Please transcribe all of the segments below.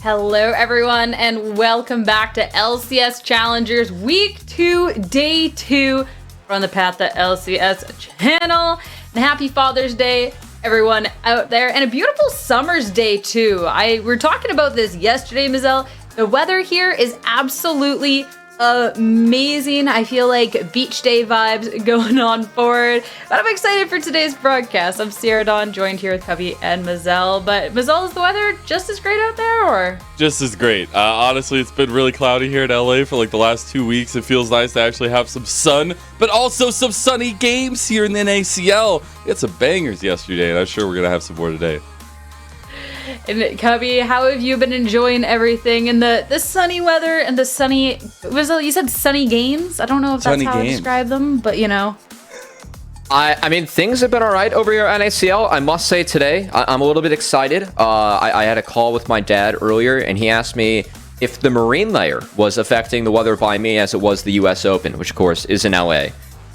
Hello everyone and welcome back to LCS Challengers Week 2, Day 2. We're on the path to LCS channel. And happy Father's Day, everyone out there. And a beautiful summer's day too. We were talking about this yesterday, Mazel. The weather here is absolutely amazing. I feel like beach day vibes going on forward. But I'm excited for today's broadcast. I'm Sierra Dawn, joined here with Cubby and Mazel. But Mazel, is the weather just as great out there, or? Just as great. Honestly, it's been really cloudy here in LA for like the last 2 weeks. It feels nice to actually have some sun, but also some sunny games here in the NACL. We had some bangers yesterday, and I'm sure we're gonna have some more today. And Cubby, how have you been enjoying everything in the sunny weather and the sunny, you said sunny games? I don't know if that's how I describe them, but you know. I mean, things have been all right over here at NACL. I must say today, I'm a little bit excited. I had a call with my dad earlier, and he asked me if the marine layer was affecting the weather by me as it was the US Open, which of course is in LA,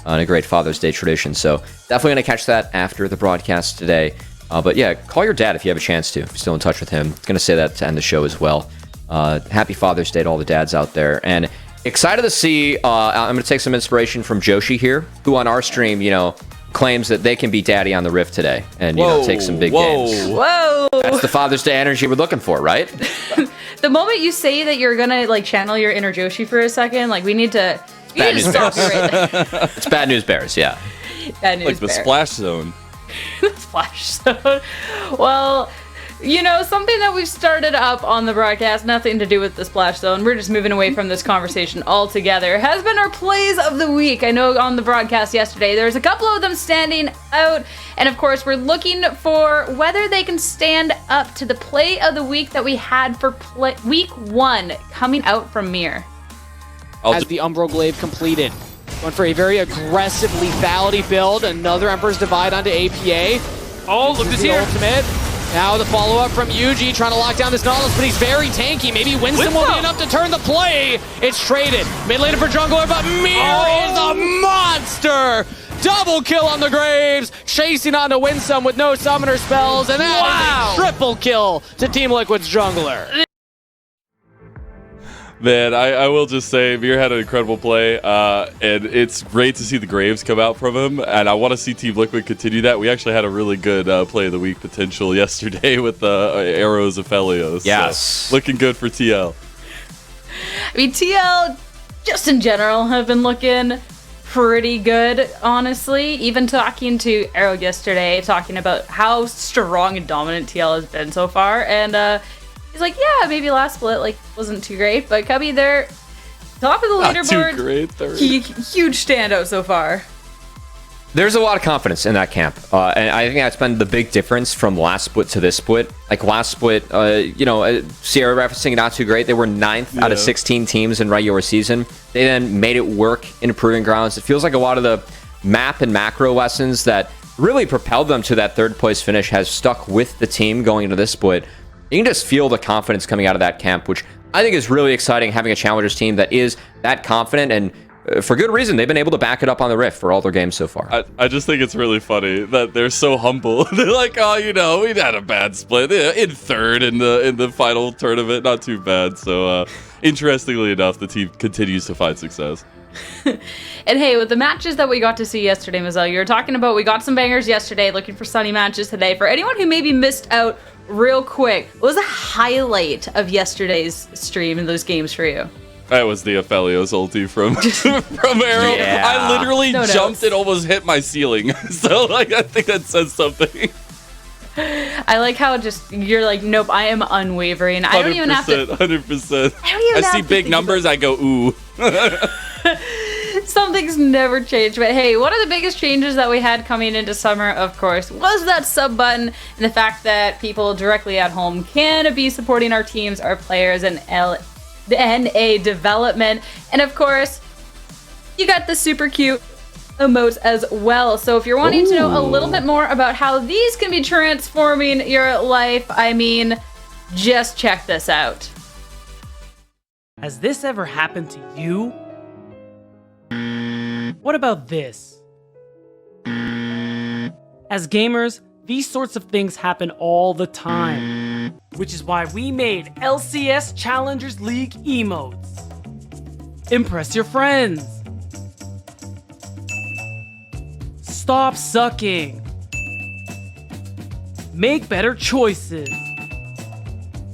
on a great Father's Day tradition. So definitely going to catch that after the broadcast today. But yeah, call your dad if you have a chance to, if you're still in touch with him. Going to say that to end the show as well. Happy Father's Day to all the dads out there. And excited to see, I'm going to take some inspiration from Joshi here, who on our stream, claims that they can beat daddy on the Rift today and, take some big games. Whoa! That's the Father's Day energy we're looking for, right? The moment you say that you're going to, channel your inner Joshi for a second, we need to stop you right there. It's Bad News Bears, yeah. Bad News Bears. The Splash Zone. Splash Zone. Well, something that we've started up on the broadcast, nothing to do with the Splash Zone, we're just moving away from this conversation altogether, has been our plays of the week. I know on the broadcast yesterday, there's a couple of them standing out, and of course, we're looking for whether they can stand up to the play of the week that we had for week 1 coming out from Mir. As the Umbral Glaive completed. Going for a very aggressive lethality build. Another Emperor's Divide onto APA. Oh, look who's here. Ultimate. Now the follow-up from Yuji trying to lock down this Nautilus, but he's very tanky. Maybe Winston will be enough to turn the play. It's traded. Mid laner for Jungler, but Mir is a monster! Double kill on the Graves, chasing onto Winsome with no summoner spells, and that is a triple kill to Team Liquid's Jungler. Man, I will just say, Mir had an incredible play, and it's great to see the Graves come out from him, and I want to see Team Liquid continue that. We actually had a really good play of the week potential yesterday with Arrows of Felios. Yes. So, looking good for TL. I mean, TL, just in general, have been looking pretty good, honestly. Even talking to Arrow yesterday, talking about how strong and dominant TL has been so far, and he's like, yeah, maybe last split wasn't too great, but Cubby, they're top of the leaderboard. Not too great, third. Huge standout so far. There's a lot of confidence in that camp, and I think that's been the big difference from last split to this split. Last split, Sierra referencing not too great. They were 9th out of 16 teams in regular season. They then made it work in Proving Grounds. It feels like a lot of the map and macro lessons that really propelled them to that third place finish has stuck with the team going into this split. You can just feel the confidence coming out of that camp, which I think is really exciting, having a Challengers team that is that confident, and for good reason. They've been able to back it up on the Rift for all their games so far. I just think it's really funny that they're so humble. They're like, oh, we had a bad split in third in the final tournament. Not too bad. So, interestingly enough, the team continues to find success. And hey, with the matches that we got to see yesterday, Mazel, you were talking about we got some bangers yesterday, looking for sunny matches today. For anyone who maybe missed out, real quick, what was the highlight of yesterday's stream in those games for you? That was the Aphelios ulti from Arrow. Yeah. I literally jumped and almost hit my ceiling. So I think that says something. I like how you're like, nope, I am unwavering. I don't even have to. 100%. I see big numbers, I go, ooh. Something's never changed. But hey, one of the biggest changes that we had coming into summer, of course, was that sub button and the fact that people directly at home can be supporting our teams, our players, and the NA development. And of course, you got the super cute emotes as well. So if you're wanting to know a little bit more about how these can be transforming your life, I mean, just check this out. Has this ever happened to you? What about this? As gamers, these sorts of things happen all the time. which is why we made LCS Challengers League emotes. Impress your friends. Stop sucking. Make better choices.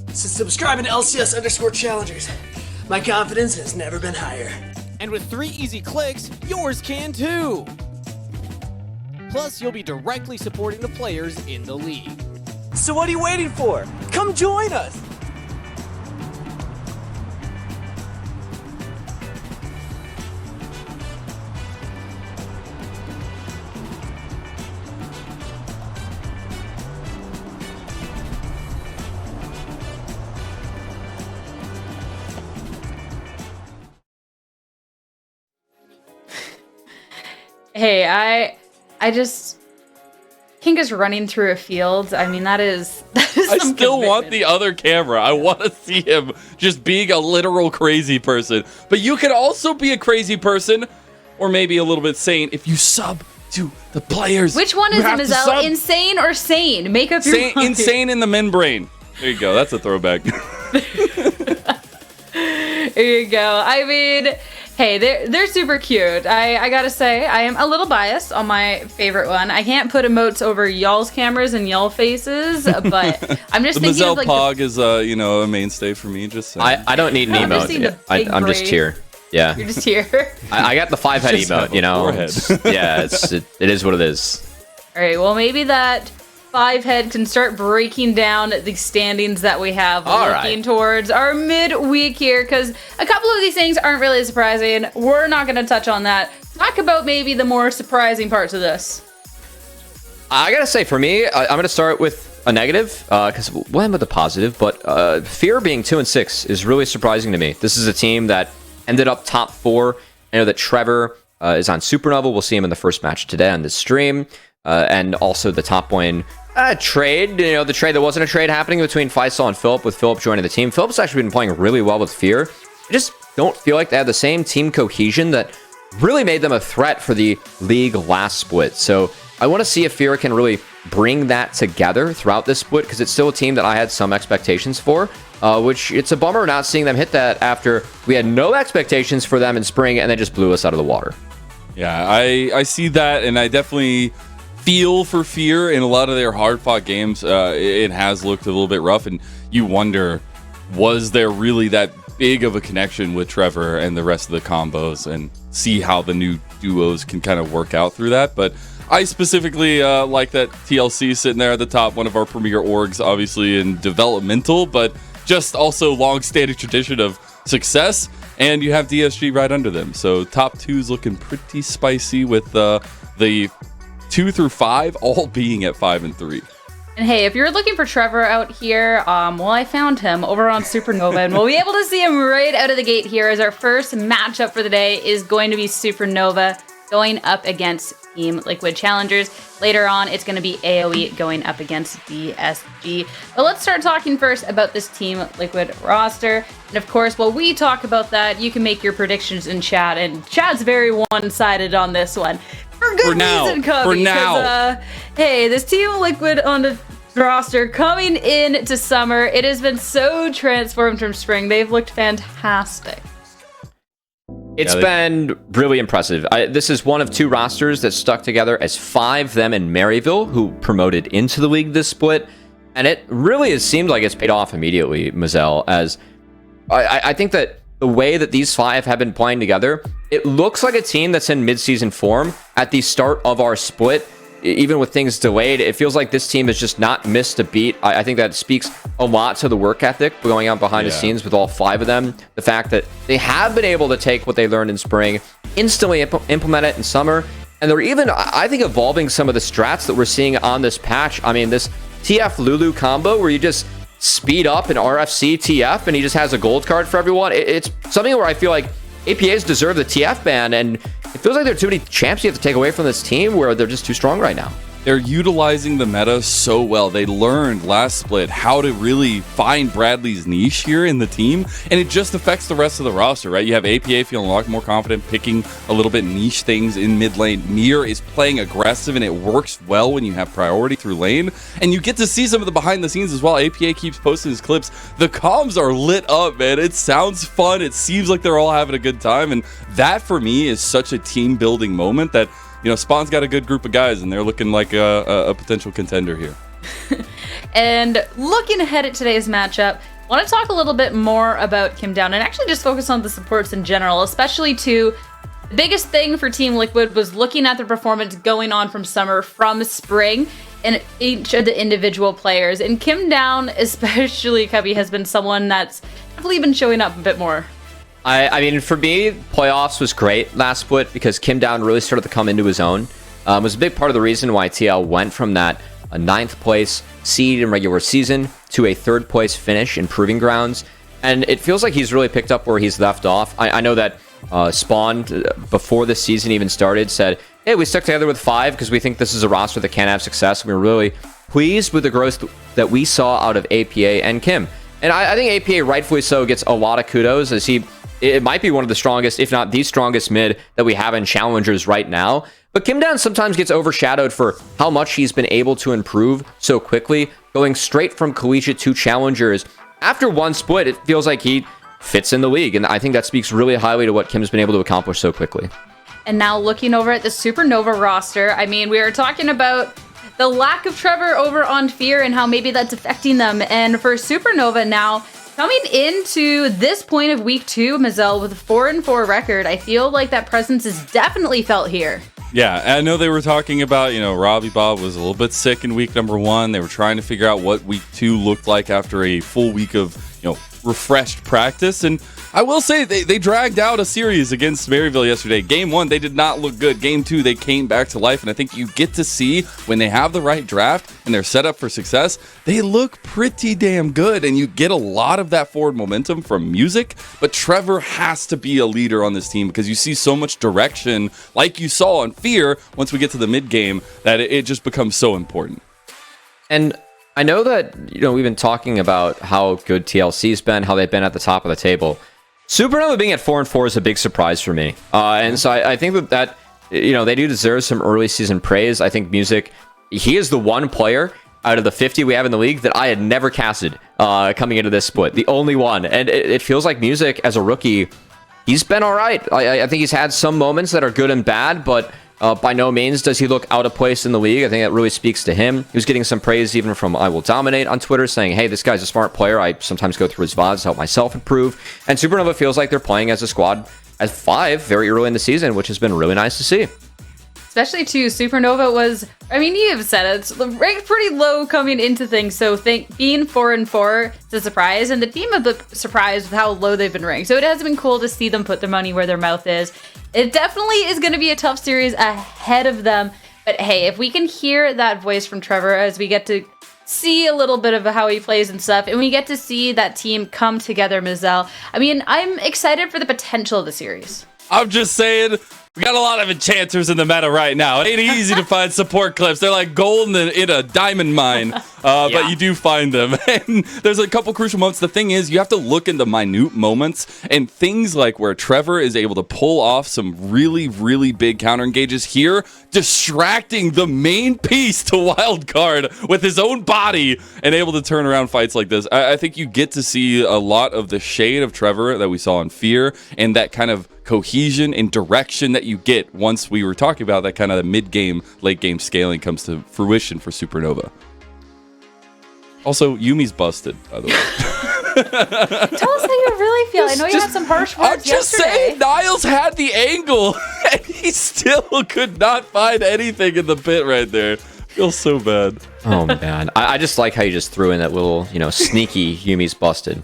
Since subscribing to LCS_Challengers, my confidence has never been higher. And with 3 easy clicks, yours can too. Plus, you'll be directly supporting the players in the league. So what are you waiting for? Come join us! Hey, I just King is running through a field. I mean, that is I some still want commitment. the other camera. I want to see him just being a literal crazy person. But you can also be a crazy person, or maybe a little bit sane, if you sub to the players. Which one You is it, have to Mazel? sub. Insane or sane? Make up your mind. Insane in the membrane. There you go. That's a throwback. There you go. I mean, hey, they're super cute. I gotta say, I am a little biased on my favorite one. I can't put emotes over y'all's cameras and y'all faces, but I'm just The thinking Mazel of like Pog is, a mainstay for me. Just saying. I don't need an I've just emote. seen the Yeah, big I'm just braid. here. Yeah. you're just here. I got the 5-head Just have emote, a you know. forehead. Yeah, it is what it is. All right, well, maybe that 5-head can start breaking down the standings that we have All looking right. towards our midweek here, because a couple of these things aren't really surprising. We're not going to touch on that. Talk about maybe the more surprising parts of this. I gotta say, for me, I'm gonna start with a negative, because we'll end with a positive, but Fear being 2-6 is really surprising to me. This is a team that ended up top 4. I know that Trevor is on Supernova. We'll see him in the first match today on this stream. And also the top lane trade, the trade that wasn't a trade happening between Faisal and Philip, with Philip joining the team. Philip's actually been playing really well with Fear. I just don't feel like they have the same team cohesion that really made them a threat for the league last split. So I want to see if Fear can really bring that together throughout this split, because it's still a team that I had some expectations for, which it's a bummer not seeing them hit that after we had no expectations for them in spring and they just blew us out of the water. Yeah, I see that, and I definitely feel for Fear in a lot of their hard-fought games. It has looked a little bit rough, and you wonder, was there really that big of a connection with Trevor and the rest of the combos, and see how the new duos can kind of work out through that. But I specifically like that TLC sitting there at the top, one of our premier orgs, obviously in developmental, but just also long-standing tradition of success, and you have DSG right under them. So top 2's looking pretty spicy, with the 2 through 5 all being at 5 and 3. And hey, if you're looking for Trevor out here, well, I found him over on Supernova, and we'll be able to see him right out of the gate here, as our first matchup for the day is going to be Supernova going up against Team Liquid Challengers. Later on, it's going to be AoE going up against DSG. But let's start talking first about this Team Liquid roster. And of course, while we talk about that, you can make your predictions in chat, and chat's very one-sided on this one. For good reason, Cubby. For now. 'Cause, hey, this Team Liquid on the roster coming into summer, it has been so transformed from spring. They've looked fantastic. It's been really impressive. This is one of 2 rosters that stuck together as 5, them and Maryville, who promoted into the league this split. And it really has seemed like it's paid off immediately, Mazel, as I think that the way that these 5 have been playing together, it looks like a team that's in mid-season form at the start of our split. Even with things delayed, it feels like this team has just not missed a beat. I think that speaks a lot to the work ethic going on behind the scenes with all 5 of them. The fact that they have been able to take what they learned in spring, instantly implement it in summer, and they're even, I think, evolving some of the strats that we're seeing on this patch. I mean, this TF Lulu combo where you just speed up an RFC TF and he just has a gold card for everyone. It's something where I feel like APAs deserve the TF ban, and it feels like there are too many champs you have to take away from this team where they're just too strong right now. they're utilizing the meta so well. They learned last split how to really find Bradley's niche here in the team, and it just affects the rest of the roster, right? You have APA feeling a lot more confident, picking a little bit niche things in mid lane. Mir is playing aggressive, and it works well when you have priority through lane, and you get to see some of the behind the scenes as well. APA keeps posting his clips. The comms are lit up, man. It sounds fun. It seems like they're all having a good time, and that for me is such a team building moment that, you know, Spawn's got a good group of guys, and they're looking like a potential contender here. And looking ahead at today's matchup, I want to talk a little bit more about Kim Down and actually just focus on the supports in general, especially to the biggest thing for Team Liquid was looking at their performance going on from summer, from spring, and each of the individual players. And Kim Down, especially Cubby, has been someone that's definitely been showing up a bit more. I mean, for me, playoffs was great last split because Kim Down really started to come into his own. It was a big part of the reason why TL went from that 9th place seed in regular season to a 3rd place finish in Proving Grounds. And it feels like he's really picked up where he's left off. I know that Spawn, before the season even started, said, hey, we stuck together with 5 because we think this is a roster that can have success. We were really pleased with the growth that we saw out of APA and Kim. And I think APA, rightfully so, gets a lot of kudos as it might be one of the strongest, if not the strongest mid that we have in Challengers right now. But Kim Down sometimes gets overshadowed for how much he's been able to improve so quickly, going straight from Collegiate to Challengers. After one split, it feels like he fits in the league, and I think that speaks really highly to what Kim's been able to accomplish so quickly. And now looking over at the Supernova roster, I mean, we were talking about the lack of Trevor over on Fear and how maybe that's affecting them. And for Supernova now, coming into this point of week 2, Mazel, with a 4-4 record, I feel like that presence is definitely felt here. Yeah, I know they were talking about, you know, Robbie Bob was a little bit sick in week number 1. They were trying to figure out what week 2 looked like after a full week of, you know, refreshed practice. And I will say they dragged out a series against Maryville yesterday. Game 1, they did not look good. Game 2, they came back to life. And I think you get to see when they have the right draft and they're set up for success, they look pretty damn good. And you get a lot of that forward momentum from music. But Trevor has to be a leader on this team because you see so much direction, like you saw on Fear, once we get to the mid game, that it just becomes so important. And I know that, you know, we've been talking about how good TLC's been, how they've been at the top of the table. Supernova being at 4-4 is a big surprise for me. And so I think that, you know, they do deserve some early season praise. I think Music, he is the one player out of the 50 we have in the league that I had never casted coming into this split. The only one. And it feels like Music as a rookie, he's been all right. I think he's had some moments that are good and bad, but by no means does he look out of place in the league. I think that really speaks to him. He was getting some praise even from I Will Dominate on Twitter, saying, hey, this guy's a smart player. I sometimes go through his VODs to help myself improve. And Supernova feels like they're playing as a squad as 5 very early in the season, which has been really nice to see. Especially too, Supernova was, I mean, you have said it, it's ranked pretty low coming into things. So being 4-4 is a surprise, and the team have been surprised with how low they've been ranked. So it has been cool to see them put their money where their mouth is. It definitely is going to be a tough series ahead of them. But hey, if we can hear that voice from Trevor as we get to see a little bit of how he plays and stuff, and we get to see that team come together, Mazel, I mean, I'm excited for the potential of the series. I'm just saying, we got a lot of enchanters in the meta right now. It ain't easy to find support clips. They're like gold in a diamond mine, but you do find them. And there's a couple crucial moments. The thing is, you have to look into minute moments and things like where Trevor is able to pull off some really, really big counter engages here, distracting the main piece to Wildcard with his own body and able to turn around fights like this. I think you get to see a lot of the shade of Trevor that we saw in Fear and that kind of cohesion and direction that you get once we were talking about that kind of mid-game, late-game scaling comes to fruition for Supernova. Also, Yumi's busted, by the way. Tell us how you really feel. I know you had some harsh words I'm just yesterday. saying, Niles had the angle, and he still could not find anything in the pit right there. Feels so bad. Oh, man. I just like how you just threw in that little, you know, sneaky Yumi's busted.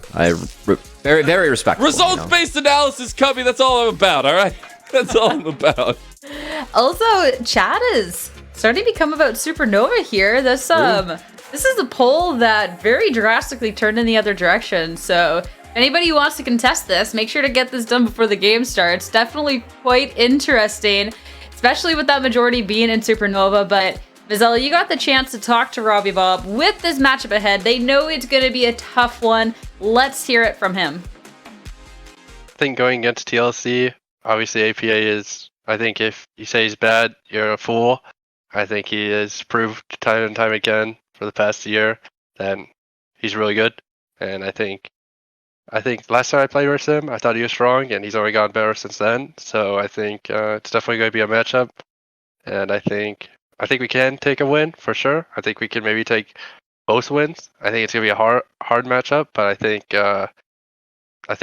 Very, very respectful. Results-based analysis, Cubby. That's all I'm about, all right? That's all I'm about. Also, chat is starting to become about Supernova here. This is a poll that very drastically turned in the other direction. So if anybody who wants to contest this, make sure to get this done before the game starts. Definitely quite interesting, especially with that majority being in Supernova. But Vizela, you got the chance to talk to Robbie Bob with this matchup ahead. They know it's going to be a tough one. Let's hear it from him. I think going against TLC, obviously APA is, I think if you say he's bad, you're a fool. I think he has proved time and time again for the past year that he's really good. And I think last time I played versus him, I thought he was strong, and he's only gotten better since then. So I think it's definitely going to be a matchup, and I think we can take a win for sure. I think we can maybe take both wins. I think it's going to be a hard matchup, but I think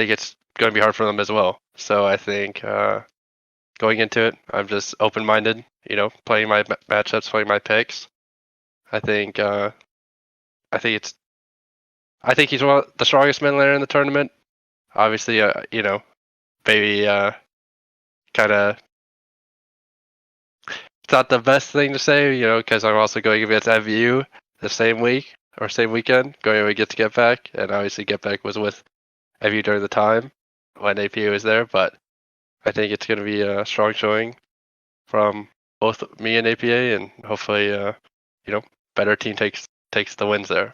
it's going to be hard for them as well. So I think going into it, I'm just open-minded. Playing my matchups, playing my picks. I think he's one of the strongest mid laner in the tournament. Obviously, maybe kind of it's not the best thing to say, because I'm also going against MVU the same week or same weekend, going to Get Back, and obviously Get Back was with MVU during the time when APA was there. But I think it's going to be a strong showing from both me and APA, and hopefully, better team takes the wins there.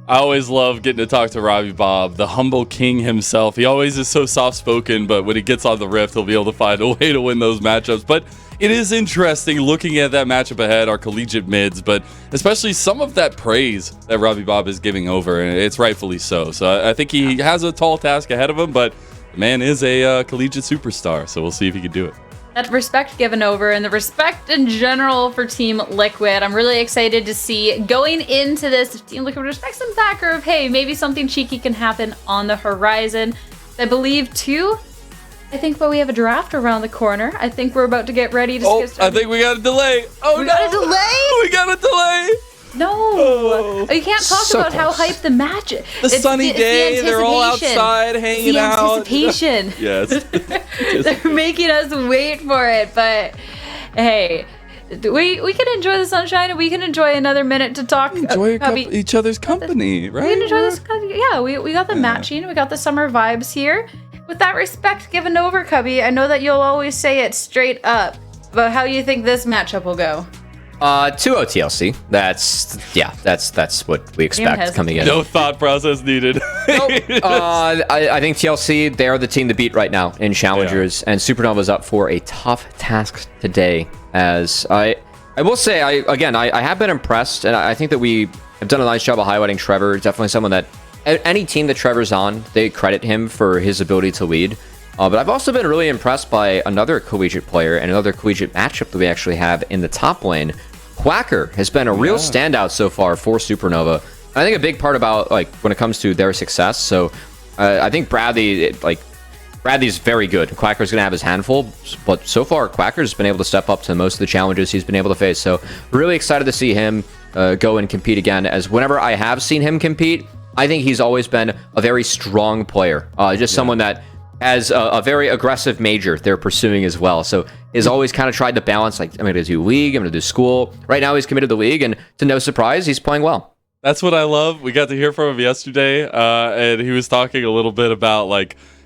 I always love getting to talk to Robbie Bob, the humble king himself. He always is so soft-spoken, but when he gets on the Rift, he'll be able to find a way to win those matchups. But it is interesting looking at that matchup ahead, our collegiate mids, but especially some of that praise that Robbie Bob is giving over, and it's rightfully so. So I think he has a tall task ahead of him, but the man is a collegiate superstar, so we'll see if he can do it. That respect given over and the respect in general for Team Liquid. I'm really excited to see going into this, Team Liquid respects some backer of, hey, maybe something cheeky can happen on the horizon. I believe, too, but we have a draft around the corner. I think we're about to get ready to get started. I think we got a delay. We got a delay? We got a delay. No, you can't talk about how hyped the match is. The sunny day, they're all outside hanging out. The anticipation. Yes. They're making us wait for it, but hey, we can enjoy the sunshine, and we can enjoy another minute to talk. Enjoy each other's company, right? We can enjoy this. Yeah, we got the matching, we got the summer vibes here. With that respect given over, Cubby, I know that you'll always say it straight up, but how you think this matchup will go? 2-0 TLC. That's what we expect coming in. No thought process needed. Nope. I think TLC, they are the team to beat right now in Challengers, and Supernova's up for a tough task today. As I will say, I have been impressed, and I think that we have done a nice job of highlighting Trevor. Definitely someone that any team that Trevor's on, they credit him for his ability to lead. But I've also been really impressed by another collegiate player and another collegiate matchup that we actually have in the top lane. Quacker has been a real standout so far for Supernova. I think a big part about when it comes to their success. So I think Bradley's very good. Quacker's gonna have his handful, but so far Quacker's been able to step up to most of the challenges he's been able to face. So really excited to see him go and compete again. As whenever I have seen him compete, I think he's always been a very strong player. Someone that has a very aggressive major they're pursuing as well. So he's always kind of tried to balance, I'm going to do league, I'm going to do school. Right now he's committed to league, and to no surprise, he's playing well. That's what I love. We got to hear from him yesterday, and he was talking a little bit about,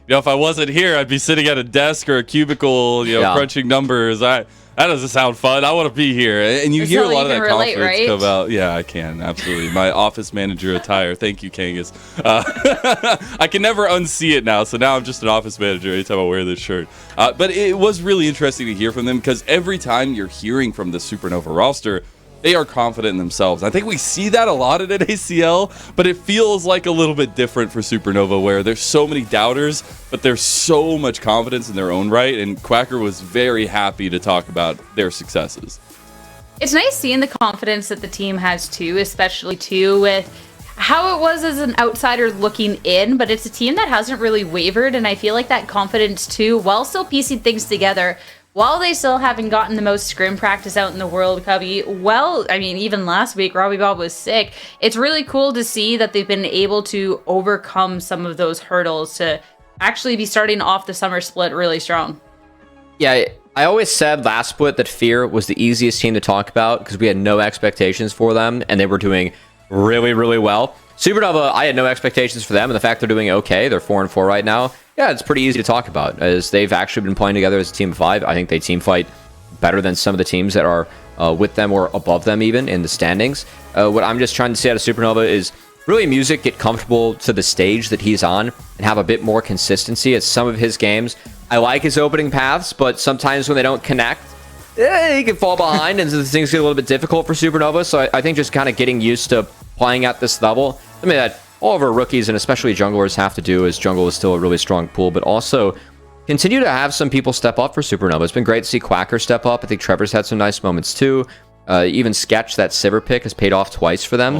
if I wasn't here, I'd be sitting at a desk or a cubicle, crunching numbers. That doesn't sound fun. I want to be here. And you hear a lot of that confidence come out. Yeah, I can. Absolutely. My office manager attire. Thank you, Kangas. I can never unsee it now. So now I'm just an office manager anytime I wear this shirt. But it was really interesting to hear from them, because every time you're hearing from the Supernova roster, they are confident in themselves. I think we see that a lot at NACL, but it feels like a little bit different for Supernova, where there's so many doubters, but there's so much confidence in their own right, and Quacker was very happy to talk about their successes. It's nice seeing the confidence that the team has too, especially too with how it was as an outsider looking in, but it's a team that hasn't really wavered, and I feel like that confidence too, while still piecing things together, while they still haven't gotten the most scrim practice out in the world, Cubby, even last week, Robbie Bob was sick. It's really cool to see that they've been able to overcome some of those hurdles to actually be starting off the summer split really strong. Yeah, I always said last split that Fear was the easiest team to talk about because we had no expectations for them, and they were doing really, really well. Supernova, I had no expectations for them, and the fact they're doing okay, they're 4-4 right now. Yeah, it's pretty easy to talk about, as they've actually been playing together as a team of 5. I think they team fight better than some of the teams that are with them or above them even in the standings. What I'm just trying to see out of Supernova is really Music get comfortable to the stage that he's on and have a bit more consistency as some of his games. I like his opening paths, but sometimes when they don't connect, he can fall behind and things get a little bit difficult for Supernova. So I think just kind of getting used to playing at this level, something that all of our rookies and especially junglers have to do, as jungle is still a really strong pool, but also continue to have some people step up for Supernova. It's been great to see Quacker step up. I think Trevor's had some nice moments too. Even Sketch, that Sivir pick, has paid off twice for them.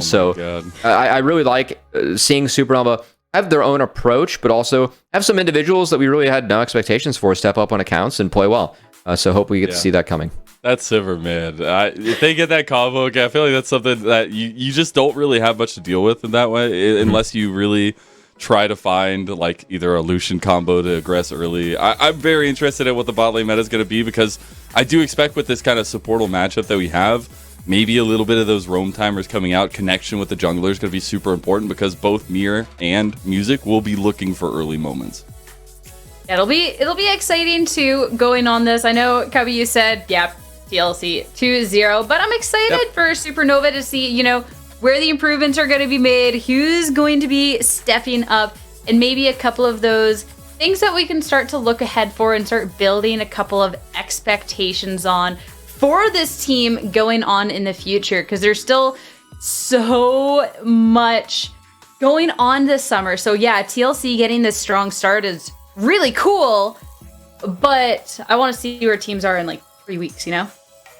I really like seeing Supernova have their own approach, but also have some individuals that we really had no expectations for step up on accounts and play well. So hope we get to see that coming. That's Sivir, man. If they get that combo, okay, I feel like that's something that you just don't really have much to deal with in that way, unless you really try to find like either a Lucian combo to aggress early. I'm very interested in what the bot lane meta is going to be, because I do expect with this kind of supportal matchup that we have, maybe a little bit of those roam timers coming out, connection with the jungler is going to be super important, because both Mir and Music will be looking for early moments. It'll be exciting too going on this. I know, Cubby, you said, yeah, TLC 2-0, but I'm excited for Supernova to see, you know, where the improvements are going to be made, who's going to be stepping up, and maybe a couple of those things that we can start to look ahead for and start building a couple of expectations on for this team going on in the future, because there's still so much going on this summer. So yeah, TLC getting this strong start is really cool, but I want to see where teams are in like 3 weeks, you know?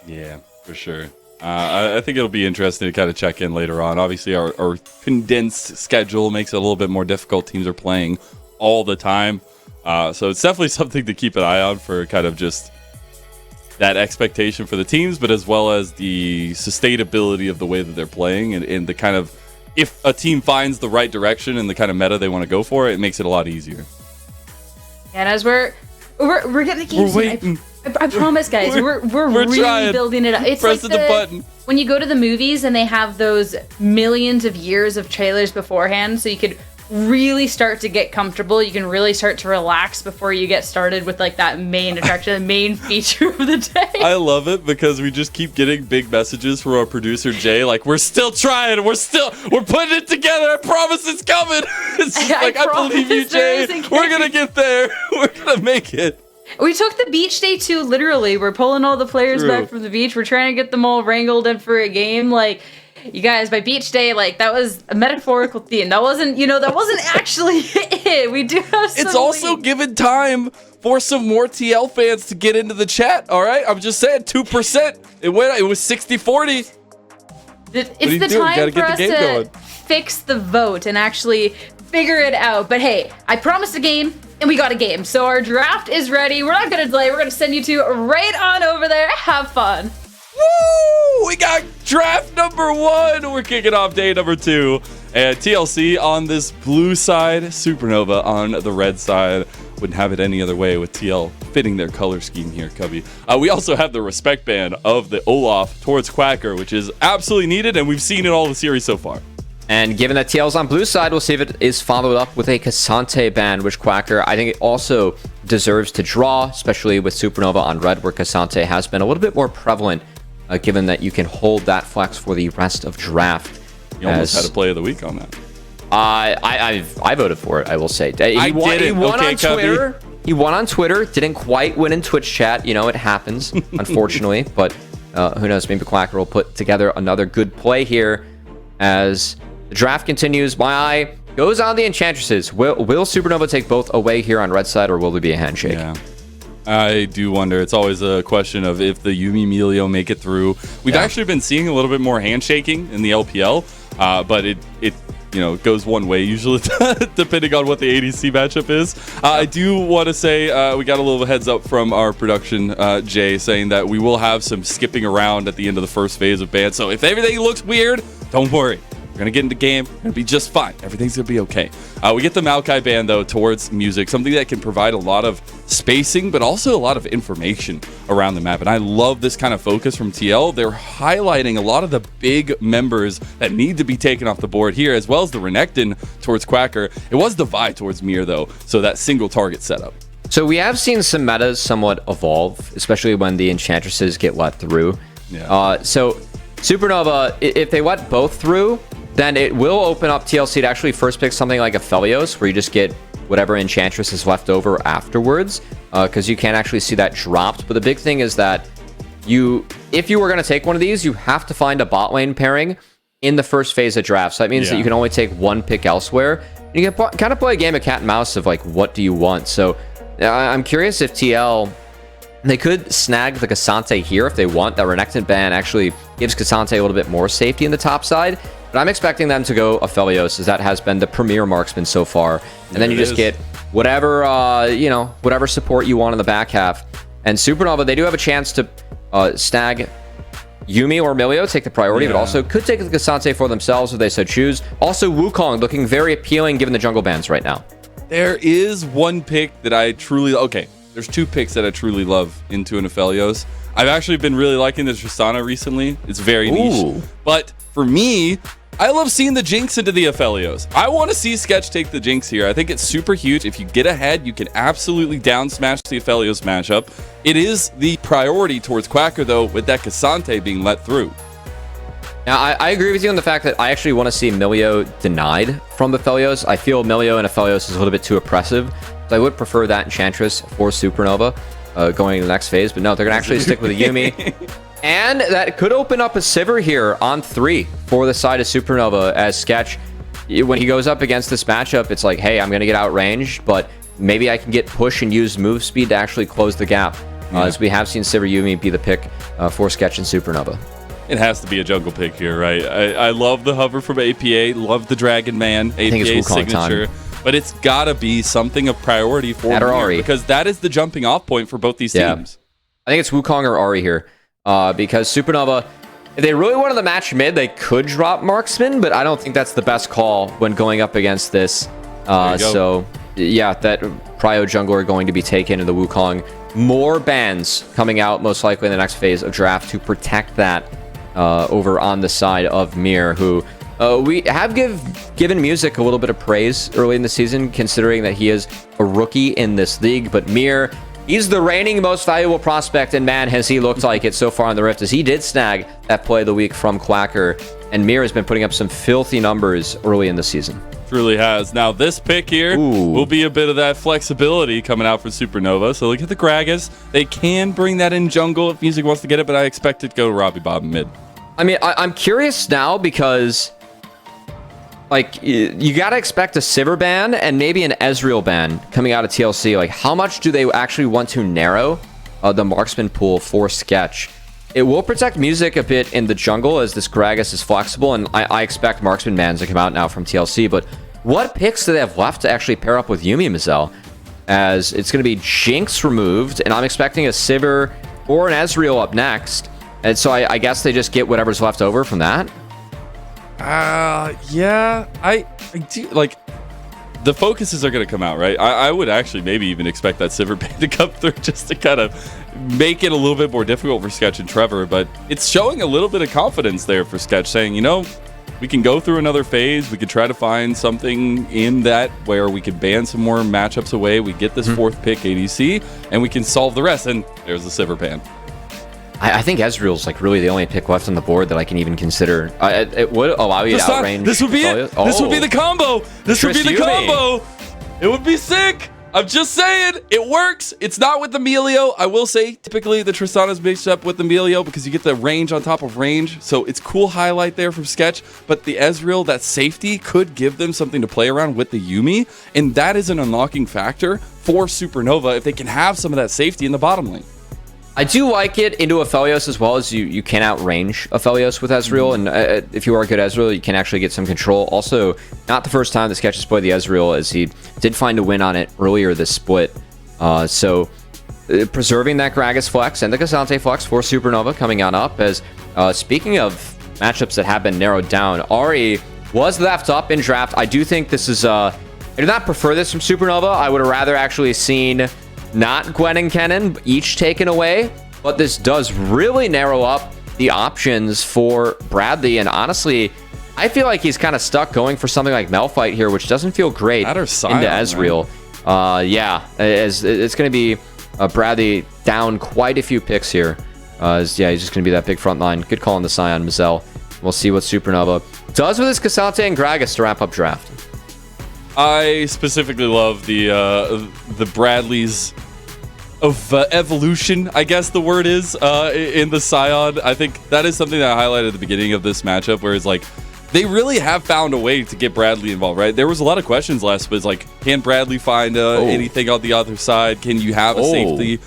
Yeah, for sure. I think it'll be interesting to kind of check in later on. Obviously, our condensed schedule makes it a little bit more difficult. Teams are playing all the time. So it's definitely something to keep an eye on for kind of just that expectation for the teams, but as well as the sustainability of the way that they're playing and the kind of, if a team finds the right direction and the kind of meta they want to go for, it makes it a lot easier. And as we're getting the game soon. I promise, guys, we're really trying. building it up. It's Pressing like the button. When you go to the movies and they have those millions of years of trailers beforehand, so you could really start to get comfortable. You can really start to relax before you get started with like that main attraction, the main feature of the day. I love it because we just keep getting big messages from our producer Jay, like, we're still trying, we're putting it together. I promise it's coming. It's just like, I believe you, Jay. We're gonna get there. We're gonna make it. We took the beach day too, literally. We're pulling all the players back from the beach. We're trying to get them all wrangled in for a game. Like, you guys, by beach day, like, that was a metaphorical theme. That wasn't, that wasn't actually it. We do have some It's also given time for some more TL fans to get into the chat, all right? I'm just saying, 2%. It was 60-40. It's the time for us to fix the vote and actually figure it out. But hey, I promised a game. And we got a game. So our draft is ready. We're not going to delay. We're going to send you two right on over there. Have fun. Woo! We got draft number 1. We're kicking off day number 2. And TLC on this blue side, Supernova on the red side. Wouldn't have it any other way with TL fitting their color scheme here, Cubby. We also have the respect band of the Olaf towards Quacker, which is absolutely needed, and we've seen it all the series so far. And given that TL's on blue side, we'll see if it is followed up with a Cassante ban, which Quacker, I think it also deserves to draw, especially with Supernova on red, where Cassante has been a little bit more prevalent, given that you can hold that flex for the rest of draft. You almost had a play of the week on that. I voted for it, I will say. He won on Twitter. He won on Twitter, didn't quite win in Twitch chat. It happens, unfortunately. But who knows, maybe Quacker will put together another good play here as the draft continues. My eye goes on the Enchantresses. Will Supernova take both away here on red side, or will there be a handshake? Yeah, I do wonder. It's always a question of if the Yumi Melio make it through. We've actually been seeing a little bit more handshaking in the LPL, but it goes one way usually, depending on what the ADC matchup is. I do want to say we got a little heads up from our production, Jay, saying that we will have some skipping around at the end of the first phase of ban. So if everything looks weird, don't worry. We're going to get into game. We're going to be just fine. Everything's going to be okay. We get the Maokai ban, though, towards Music, something that can provide a lot of spacing, but also a lot of information around the map. And I love this kind of focus from TL. They're highlighting a lot of the big members that need to be taken off the board here, as well as the Renekton towards Quacker. It was the Vi towards Mir, though, so that single target setup. So we have seen some metas somewhat evolve, especially when the Enchantresses get let through. Yeah. So Supernova, if they let both through, then it will open up TLC to actually first pick something like a Felios, where you just get whatever Enchantress is left over afterwards, because you can actually see that dropped. But the big thing is that if you were going to take one of these, you have to find a bot lane pairing in the first phase of draft. So that means that you can only take one pick elsewhere. And you can kind of play a game of cat and mouse of like, what do you want? So I'm curious if TL, they could snag the Cassante here if they want. That Renekton ban actually gives Cassante a little bit more safety in the top side. But I'm expecting them to go Aphelios, as that has been the premier marksman so far. And then you just get whatever, whatever support you want in the back half. And Supernova, they do have a chance to snag Yuumi or Milio, take the priority, but also could take the Cassante for themselves if they so choose. Also, Wukong looking very appealing given the jungle bans right now. There is one pick that I truly... Okay, there's two picks that I truly love into an Aphelios. I've actually been really liking the Tristana recently. It's very niche. But for me, I love seeing the Jinx into the Aphelios. I want to see Sketch take the Jinx here. I think it's super huge. If you get ahead, you can absolutely down smash the Aphelios matchup. It is the priority towards Quacker, though, with that Cassante being let through. Now, I agree with you on the fact that I actually want to see Milio denied from the Aphelios. I feel Milio and Aphelios is a little bit too oppressive. So I would prefer that Enchantress for Supernova going to the next phase. But no, they're going to actually stick with a Yuumi. And that could open up a Sivir here on 3 for the side of Supernova, as Sketch, when he goes up against this matchup, it's like, hey, I'm going to get outranged, but maybe I can get push and use move speed to actually close the gap. As we have seen Sivir Yuumi be the pick for Sketch and Supernova. It has to be a jungle pick here, right? I love the hover from APA, love the Dragon Man, APA signature. Time. But it's got to be something of priority for me, because that is the jumping off point for both these teams. I think it's Wukong or Ahri here. Because Supernova, if they really wanted to match mid, they could drop Marksman, but I don't think that's the best call when going up against this. So, yeah, that Prio Jungler are going to be taken in the Wukong. More bans coming out, most likely in the next phase of draft, to protect that over on the side of Mir, who we have given Music a little bit of praise early in the season, considering that he is a rookie in this league. But Mir, he's the reigning most valuable prospect, and man, has he looked like it so far on the Rift, as he did snag that play of the week from Quacker, and Mir has been putting up some filthy numbers early in the season. Truly has. Now, this pick here will be a bit of that flexibility coming out from Supernova. So look at the Gragas. They can bring that in jungle if Music wants to get it, but I expect it to go to Robbie Bob mid. I mean, I'm curious now because, like, you got to expect a Sivir ban and maybe an Ezreal ban coming out of TLC. Like, how much do they actually want to narrow the marksman pool for Sketch? It will protect Music a bit in the jungle, as this Gragas is flexible, and I expect marksman bans to come out now from TLC. But what picks do they have left to actually pair up with Yuumi Mazel? As it's going to be Jinx removed, and I'm expecting a Sivir or an Ezreal up next. And so I guess they just get whatever's left over from that. Yeah, I do, like, the focuses are going to come out, right? I would actually maybe even expect that Sivir ban to come through, just to kind of make it a little bit more difficult for Sketch and Trevor. But it's showing a little bit of confidence there for Sketch, saying, you know, we can go through another phase. We could try to find something in that where we could ban some more matchups away. We get this fourth pick ADC, and we can solve the rest. And there's the Sivir ban. I think Ezreal's like really the only pick left on the board that I can even consider. It would allow you to outrange. This would be it. This would be the combo. This would be the combo. It would be sick. I'm just saying, it works. It's not with the Emilio. I will say, typically the Tristana's mixed up with the Emilio because you get the range on top of range. So it's cool highlight there from Sketch. But the Ezreal, that safety could give them something to play around with the Yuumi. And that is an unlocking factor for Supernova if they can have some of that safety in the bottom lane. I do like it into Aphelios as well, as you can outrange Aphelios with Ezreal, and if you are a good Ezreal, you can actually get some control. Also, not the first time that Sketch has played the Ezreal, as he did find a win on it earlier this split. So preserving that Gragas flex and the Cassante flex for Supernova coming on up. As speaking of matchups that have been narrowed down, Ahri was left up in draft. I do think this is I do not prefer this from Supernova. I would have rather actually seen not Gwen and Kennen each taken away, but this does really narrow up the options for Bradley. And honestly, I feel like he's kind of stuck going for something like Malphite here, which doesn't feel great into Ezreal. Yeah, as it's going to be Bradley down quite a few picks here Yeah, he's just going to be that big front line. Good call on the Sion, Mazel. We'll see what Supernova does with his Cassante and Gragas to wrap up draft. I specifically love the Bradleys of evolution, I guess the word is, in the Sion. I think that is something that I highlighted at the beginning of this matchup, where it's like, they really have found a way to get Bradley involved, right? There was a lot of questions last, but it's like, can Bradley find anything on the other side? Can you have a safety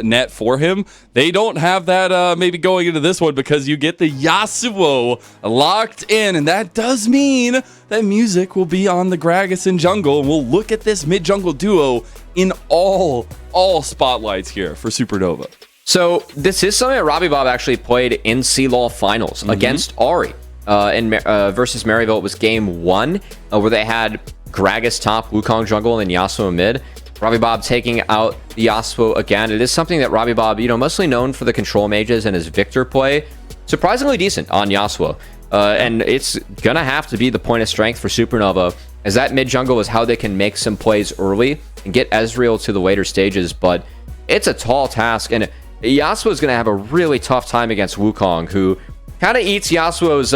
net for him? They don't have that maybe going into this one, because you get the Yasuo locked in, and that does mean that music will be on the Gragas in jungle, and we'll look at this mid-jungle duo in all spotlights here for Supernova. So this is something that Robbie Bob actually played in CLOL finals against Ari. Versus Maryville. It was game 1 where they had Gragas top, Wukong jungle, and then Yasuo mid. Robbie Bob taking out the Yasuo again. It is something that Robbie Bob, mostly known for the control mages and his Victor play, surprisingly decent on Yasuo. And it's gonna have to be the point of strength for Supernova, as that mid jungle is how they can make some plays early and get Ezreal to the later stages. But it's a tall task, and Yasuo is gonna have a really tough time against Wukong, who kind of eats Yasuo's,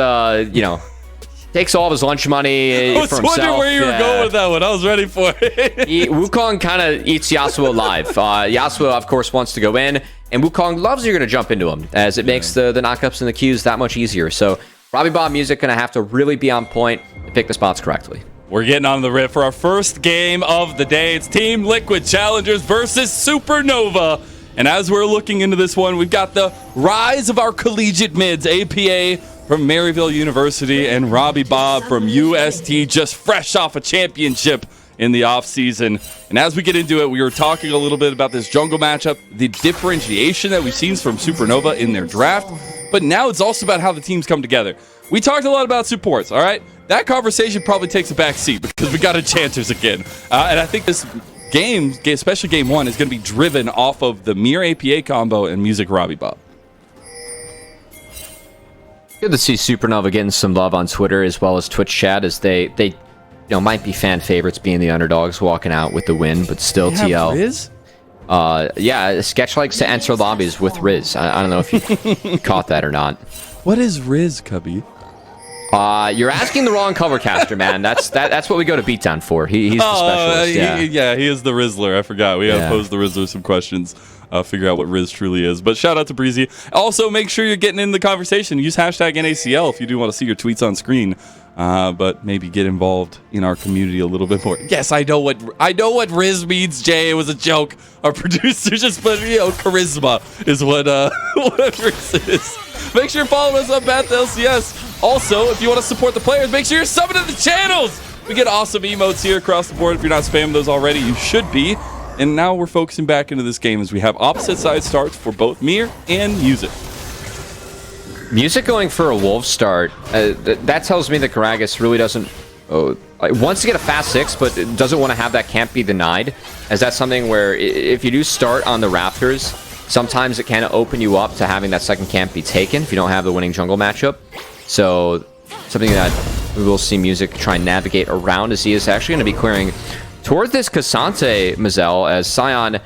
takes all of his lunch money for himself. I was wondering where you were going with that one. I was ready for it. Wukong kind of eats Yasuo alive. Yasuo, of course, wants to go in, and Wukong loves you're going to jump into him, as it makes the knockups and the Qs that much easier. So Robbie Bob music going to have to really be on point and pick the spots correctly. We're getting on the rip for our first game of the day. It's Team Liquid Challengers versus Supernova. And as we're looking into this one, we've got the rise of our collegiate mids, APA from Maryville University and Robbie Bob from UST, just fresh off a championship in the offseason. And as we get into it, we were talking a little bit about this jungle matchup, the differentiation that we've seen from Supernova in their draft, but now it's also about how the teams come together. We talked a lot about supports, all right? That conversation probably takes a back seat because we got enchanters again. And I think this game, especially game 1, is going to be driven off of the Mir APA combo and music Robbie Bob. Good to see Supernova getting some love on Twitter as well as Twitch chat, as they might be fan favorites being the underdogs walking out with the win, but still TL. Riz? Yeah, Sketch likes to enter lobbies with Riz. I don't know if you caught that or not. What is Riz, Cubby? You're asking the wrong cover caster, man. That's what we go to Beatdown for. He's the specialist. He is the Rizzler. I forgot. We gotta pose the Rizzler some questions. Figure out what Riz truly is. But shout out to Breezy. Also, make sure you're getting in the conversation. Use hashtag NACL if you do want to see your tweets on screen. But maybe get involved in our community a little bit more. Yes, I know what Riz means, Jay. It was a joke. Our producer just put, charisma is what Riz is. Make sure you're following us up at the LCS. Also, if you want to support the players, make sure you're subbing to the channels. We get awesome emotes here across the board. If you're not spamming those already, you should be. And now we're focusing back into this game as we have opposite side starts for both Mir and Music. Music going for a wolf start, that tells me that Gragas really doesn't wants to get a fast 6, but doesn't want to have that camp be denied, as that's something where if you do start on the Raptors, sometimes it can open you up to having that second camp be taken if you don't have the winning jungle matchup. So something that we will see Music try and navigate around, as he is actually going to be clearing towards this Cassante, Mazel, as Sion,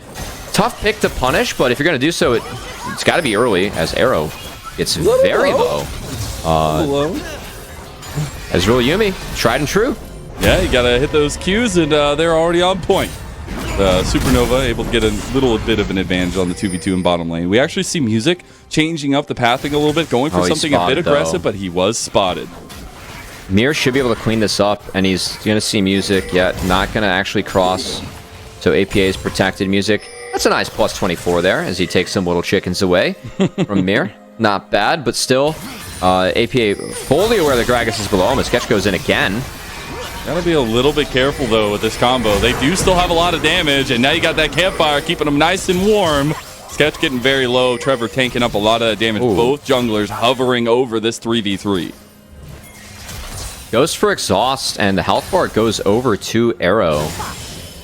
tough pick to punish, but if you're going to do so, it's got to be early, as Arrow gets very low. Ezreal Yumi, tried and true. Yeah, you got to hit those Qs, and they're already on point. Supernova able to get a little bit of an advantage on the 2v2 in bottom lane. We actually see Music changing up the pathing a little bit, going for something a bit aggressive, but he was spotted. Mir should be able to clean this up, and he's going to see Music, yet not going to actually cross. So APA is protected. Music, that's a nice plus 24 there, as he takes some little chickens away from Mir. Not bad, but still, APA fully aware that Gragas is below him, as Sketch goes in again. Gotta be a little bit careful, though, with this combo. They do still have a lot of damage, and now you got that campfire keeping them nice and warm. Sketch getting very low. Trevor tanking up a lot of damage. Ooh. Both junglers hovering over this 3v3. Goes for exhaust, and the health bar goes over to Arrow.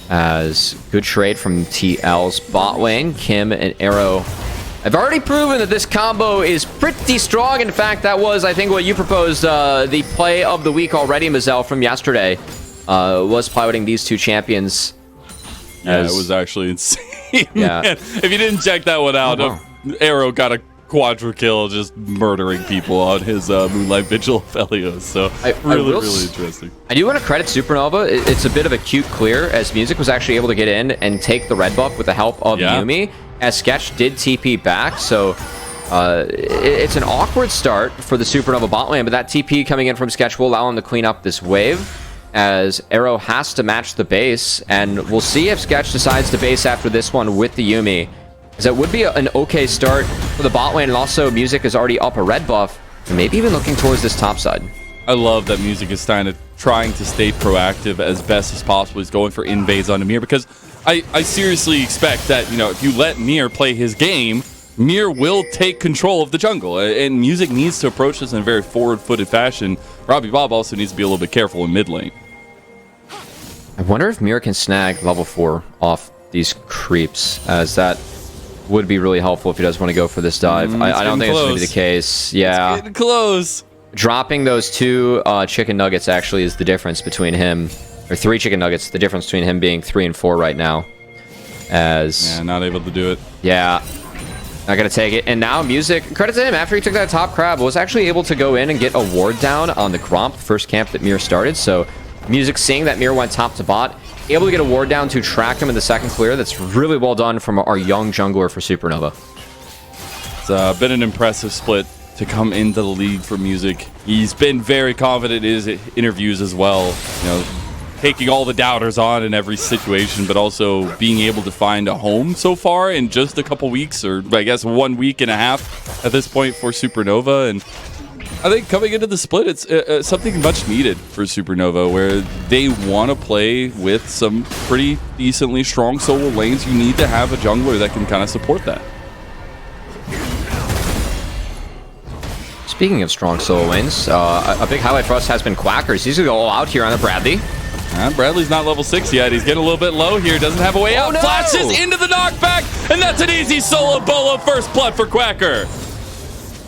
As good trade from TL's bot lane. Kim and Arrow have already proven that this combo is pretty strong. In fact, that was, I think, what you proposed, the play of the week already, Mazel, from yesterday, was piloting these two champions. Yeah, it was actually insane. Yeah. Man, if you didn't check that one out, Arrow got a quadra kill, just murdering people on his Moonlight Vigil Felios. So really interesting. I do want to credit Supernova. It's a bit of a cute clear, as Music was actually able to get in and take the red buff with the help of Yumi, as Sketch did TP back. So it's an awkward start for the Supernova bot lane, but that TP coming in from Sketch will allow him to clean up this wave, as Arrow has to match the base, and we'll see if Sketch decides to base after this one with the Yumi, as it would be an okay start for the bot lane, and also Music is already up a red buff, and maybe even looking towards this top side. I love that Music is trying to stay proactive as best as possible. He's going for invades on Mir, because I seriously expect that, you know, if you let Mir play his game, Mir will take control of the jungle, and Music needs to approach this in a very forward-footed fashion. Robbie Bob also needs to be a little bit careful in mid lane. I wonder if Mir can snag level 4 off these creeps, as that would be really helpful if he does want to go for this dive. I don't think it's going to be the case. Yeah. It's getting close. Dropping those 2 chicken nuggets actually is the difference between him, or 3 chicken nuggets, the difference between him being 3 and 4 right now. As not able to do it. Yeah. Not going to take it. And now Music, credit to him, after he took that top crab, was actually able to go in and get a ward down on the Gromp, first camp that Mir started. So Music, seeing that Mir went top to bot, able to get a ward down to track him in the second clear. That's really well done from our young jungler for Supernova. It's been an impressive split to come into the league for Music. He's been very confident in his interviews as well. You know, taking all the doubters on in every situation, but also being able to find a home so far in just a couple weeks, or I guess 1 week and a half at this point for Supernova. And I think coming into the split, it's something much needed for Supernova, where they want to play with some pretty decently strong solo lanes. You need to have a jungler that can kind of support that. Speaking of strong solo lanes, a big highlight for us has been Quackers. He's going to go all out here on the Bradley. Bradley's not level 6 yet. He's getting a little bit low here. Doesn't have a way out. No! Flashes into the knockback, and that's an easy solo bolo first blood for Quacker.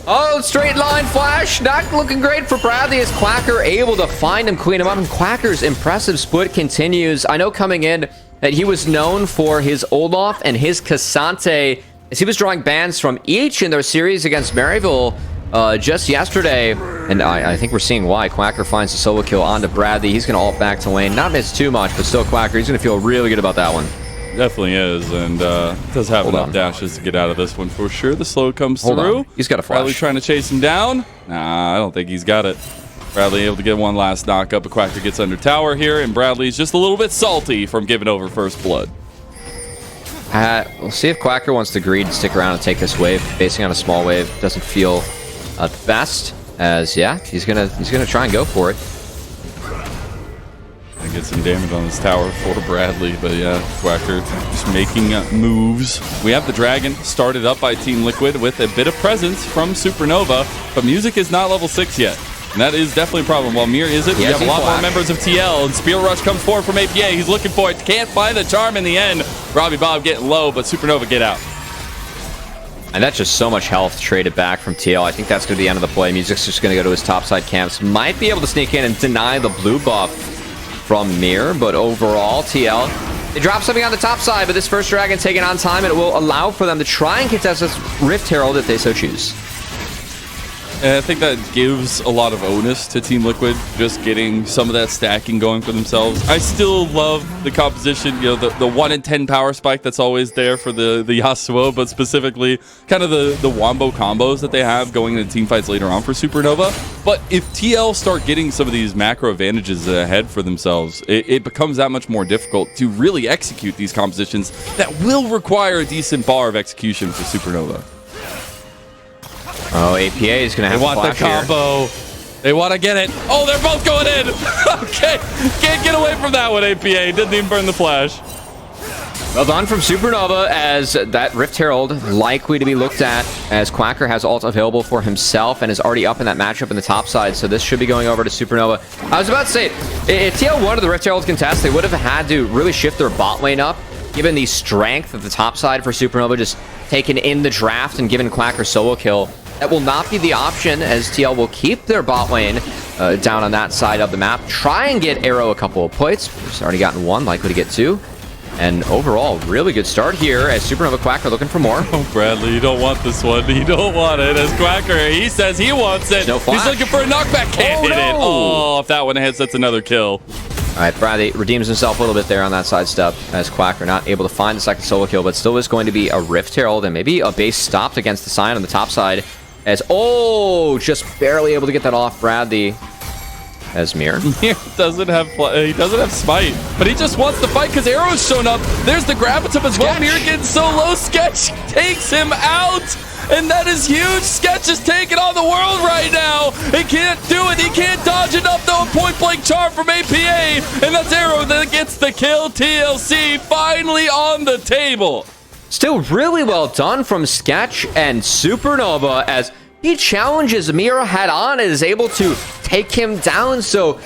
Oh, straight line flash. Not looking great for Bradley, as Quacker able to find him, clean him up. And Quacker's impressive split continues. I know coming in that he was known for his Olaf and his Cassante, as he was drawing bans from each in their series against Maryville just yesterday. And I think we're seeing why. Quacker finds the solo kill onto Bradley. He's going to ult back to lane. Not miss too much, but still Quacker, he's going to feel really good about that one. Definitely is, and does have enough dashes to get out of this one for sure. The slow comes through. He's got a flash. Bradley trying to chase him down. Nah, I don't think he's got it. Bradley able to get one last knock up, but Quacker gets under tower here, and Bradley's just a little bit salty from giving over first blood. We'll see if Quacker wants to greed and stick around and take this wave. Basing on a small wave doesn't feel the best, as he's gonna try and go for it. And get some damage on this tower for Bradley, but yeah, Quacker just making moves. We have the Dragon started up by Team Liquid with a bit of presence from Supernova, but Music is not level 6 yet. And that is definitely a problem. While Mir isn't, we have a lot more members of TL, and Spear Rush comes forward from APA. He's looking for it. Can't find the charm in the end. Robbie Bob getting low, but Supernova get out. And that's just so much health traded back from TL. I think that's going to be the end of the play. Music's just going to go to his topside camps. Might be able to sneak in and deny the blue buff from Mir, but overall, TL, they drop something on the top side, but this first Dragon taken on time, and it will allow for them to try and contest this Rift Herald if they so choose. And I think that gives a lot of onus to Team Liquid, just getting some of that stacking going for themselves. I still love the composition, you know, the 1 in 10 power spike that's always there for the Yasuo, but specifically kind of the wombo combos that they have going into team fights later on for Supernova. But if TL start getting some of these macro advantages ahead for themselves, it becomes that much more difficult to really execute these compositions that will require a decent bar of execution for Supernova. Oh, APA is going to have to flash the combo. Here. They want to get it. Oh, they're both going in. Okay. Can't get away from that one, APA. Didn't even burn the flash. Well done from Supernova, as that Rift Herald likely to be looked at, as Quacker has ult available for himself and is already up in that matchup in the top side, so this should be going over to Supernova. I was about to say, if TL wanted the Rift Herald contest, they would have had to really shift their bot lane up, given the strength of the top side for Supernova, just taken in the draft and given Quacker solo kill. That will not be the option, as TL will keep their bot lane down on that side of the map. Try and get Arrow a couple of points. He's already gotten one, likely to get two. And overall, really good start here as Supernova Quacker looking for more. Oh, Bradley, you don't want this one. You don't want it. As Quacker, he says he wants it. No flash. He's looking for a knockback. Can't hit it. Oh, if that one hits, that's another kill. All right, Bradley redeems himself a little bit there on that sidestep as Quacker not able to find the second solo kill, but still is going to be a Rift Herald and maybe a base stopped against the Scion on the top side as, just barely able to get that off Bradley as Mir. Mir doesn't have smite, but he just wants to fight because Arrow's shown up. There's the Gravitum as well. Mir getting so low, Sketch takes him out. And that is huge. Sketch is taking on the world right now. He can't do it. He can't dodge enough, though. Point blank charm from APA. And that's Arrow that gets the kill. TLC finally on the table. Still really well done from Sketch and Supernova as he challenges Mir head on and is able to take him down. So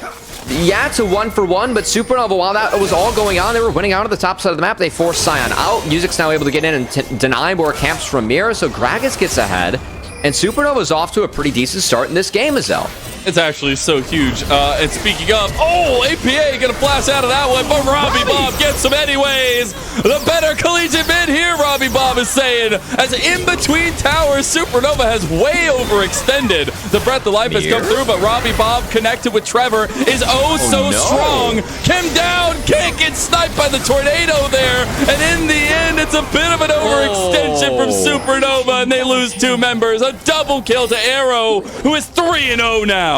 yeah, it's a 1-for-1, but Supernova, while that was all going on, they were winning out of the top side of the map. They forced Scion out. Music's now able to get in and deny more camps from Mir, so Gragas gets ahead. And Supernova's off to a pretty decent start in this game, Azel. It's actually so huge. And speaking of, APA gonna blast out of that one, but Robbie Bob gets him anyways. The better collegiate mid here, Robbie Bob is saying. As in between towers, Supernova has way overextended. The breath of life has come through, but Robbie Bob connected with Trevor is strong. Came down, can't get sniped by the tornado there. And in the end, it's a bit of an overextension from Supernova, and they lose 2 members. A double kill to Arrow, who is 3-0 now.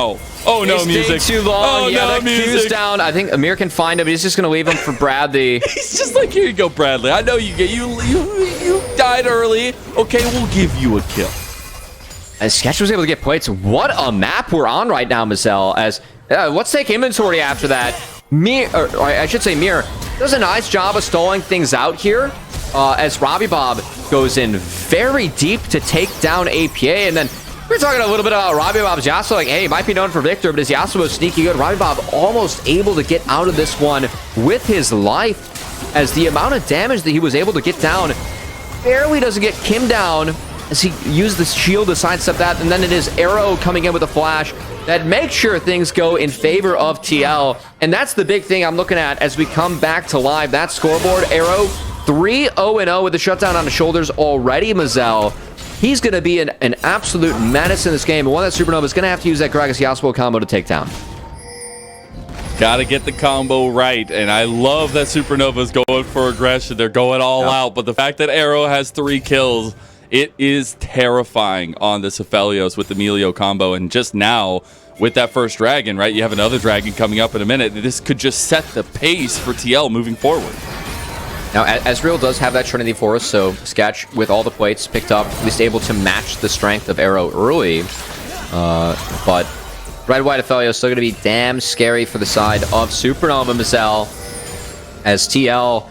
Oh no, Music. Too long. Oh yeah, no, that Q's down. I think Amir can find him, but he's just gonna leave him for Bradley. He's just like, here you go, Bradley. I know you died early. Okay, we'll give you a kill. And Sketch was able to get plates. What a map we're on right now, Mazel. As let's take inventory after that. Mir does a nice job of stalling things out here. As Robbie Bob goes in very deep to take down APA, and then we're talking a little bit about Robbie Bob's Yasuo, like, hey, he might be known for Victor, but his Yasuo is sneaky good. Robbie Bob almost able to get out of this one with his life, as the amount of damage that he was able to get down barely doesn't get Kim down, as he used the shield to sidestep that, and then it is Arrow coming in with a flash that makes sure things go in favor of TL, and that's the big thing I'm looking at as we come back to live. That scoreboard, Arrow 3-0-0 with the shutdown on the shoulders already, Mazel. He's going to be an absolute menace in this game, and one that Supernova is going to have to use that Gragas Yasuo combo to take down. Gotta get the combo right, and I love that Supernova's going for aggression. They're going all out, but the fact that Arrow has 3 kills, it is terrifying on this Aphelios with the Emilio combo, and just now, with that first dragon, right? You have another dragon coming up in a minute. This could just set the pace for TL moving forward. Now, Ezreal does have that Trinity Force, so Sketch, with all the plates picked up, at least able to match the strength of Arrow early. But Red White Aphelios is still going to be damn scary for the side of Supernova, Mazel, as TL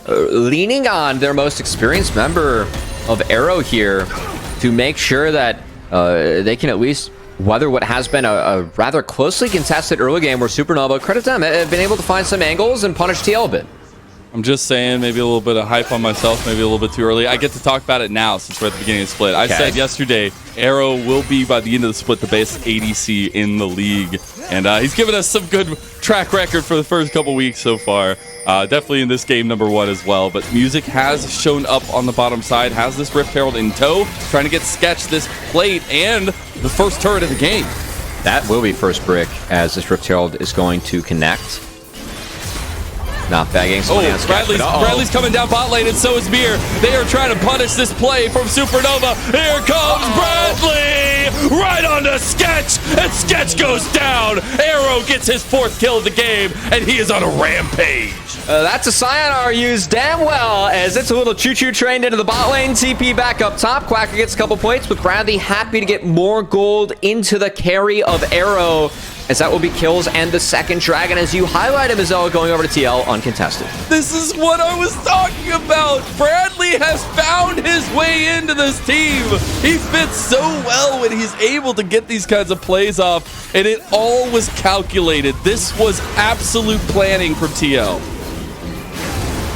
leaning on their most experienced member of Arrow here to make sure that they can at least weather what has been a rather closely contested early game where Supernova, credit them, have been able to find some angles and punish TL a bit. I'm just saying, maybe a little bit of hype on myself, maybe a little bit too early. I get to talk about it now since we're at the beginning of the split. I said yesterday, Arrow will be, by the end of the split, the best ADC in the league. And he's given us some good track record for the first couple weeks so far. Definitely in this game, #1 as well. But Music has shown up on the bottom side, has this Rift Herald in tow, trying to get Sketch this plate and the first turret of the game. That will be first brick, as this Rift Herald is going to connect. Not bagging. Bradley's coming down bot lane, and so is Mir. They are trying to punish this play from Supernova. Here comes Bradley! Right onto Sketch, and Sketch goes down. Arrow gets his 4th kill of the game, and he is on a rampage. That's a Scion used damn well, as it's a little choo-choo trained into the bot lane. TP back up top. Quacker gets a couple points, but Bradley happy to get more gold into the carry of Arrow, as that will be kills and the second dragon, as you highlighted Mazel going over to TL uncontested. This is what I was talking about. Bradley has found his way into this team. He fits so well when he's able to get these kinds of plays off, and it all was calculated. This was absolute planning from TL.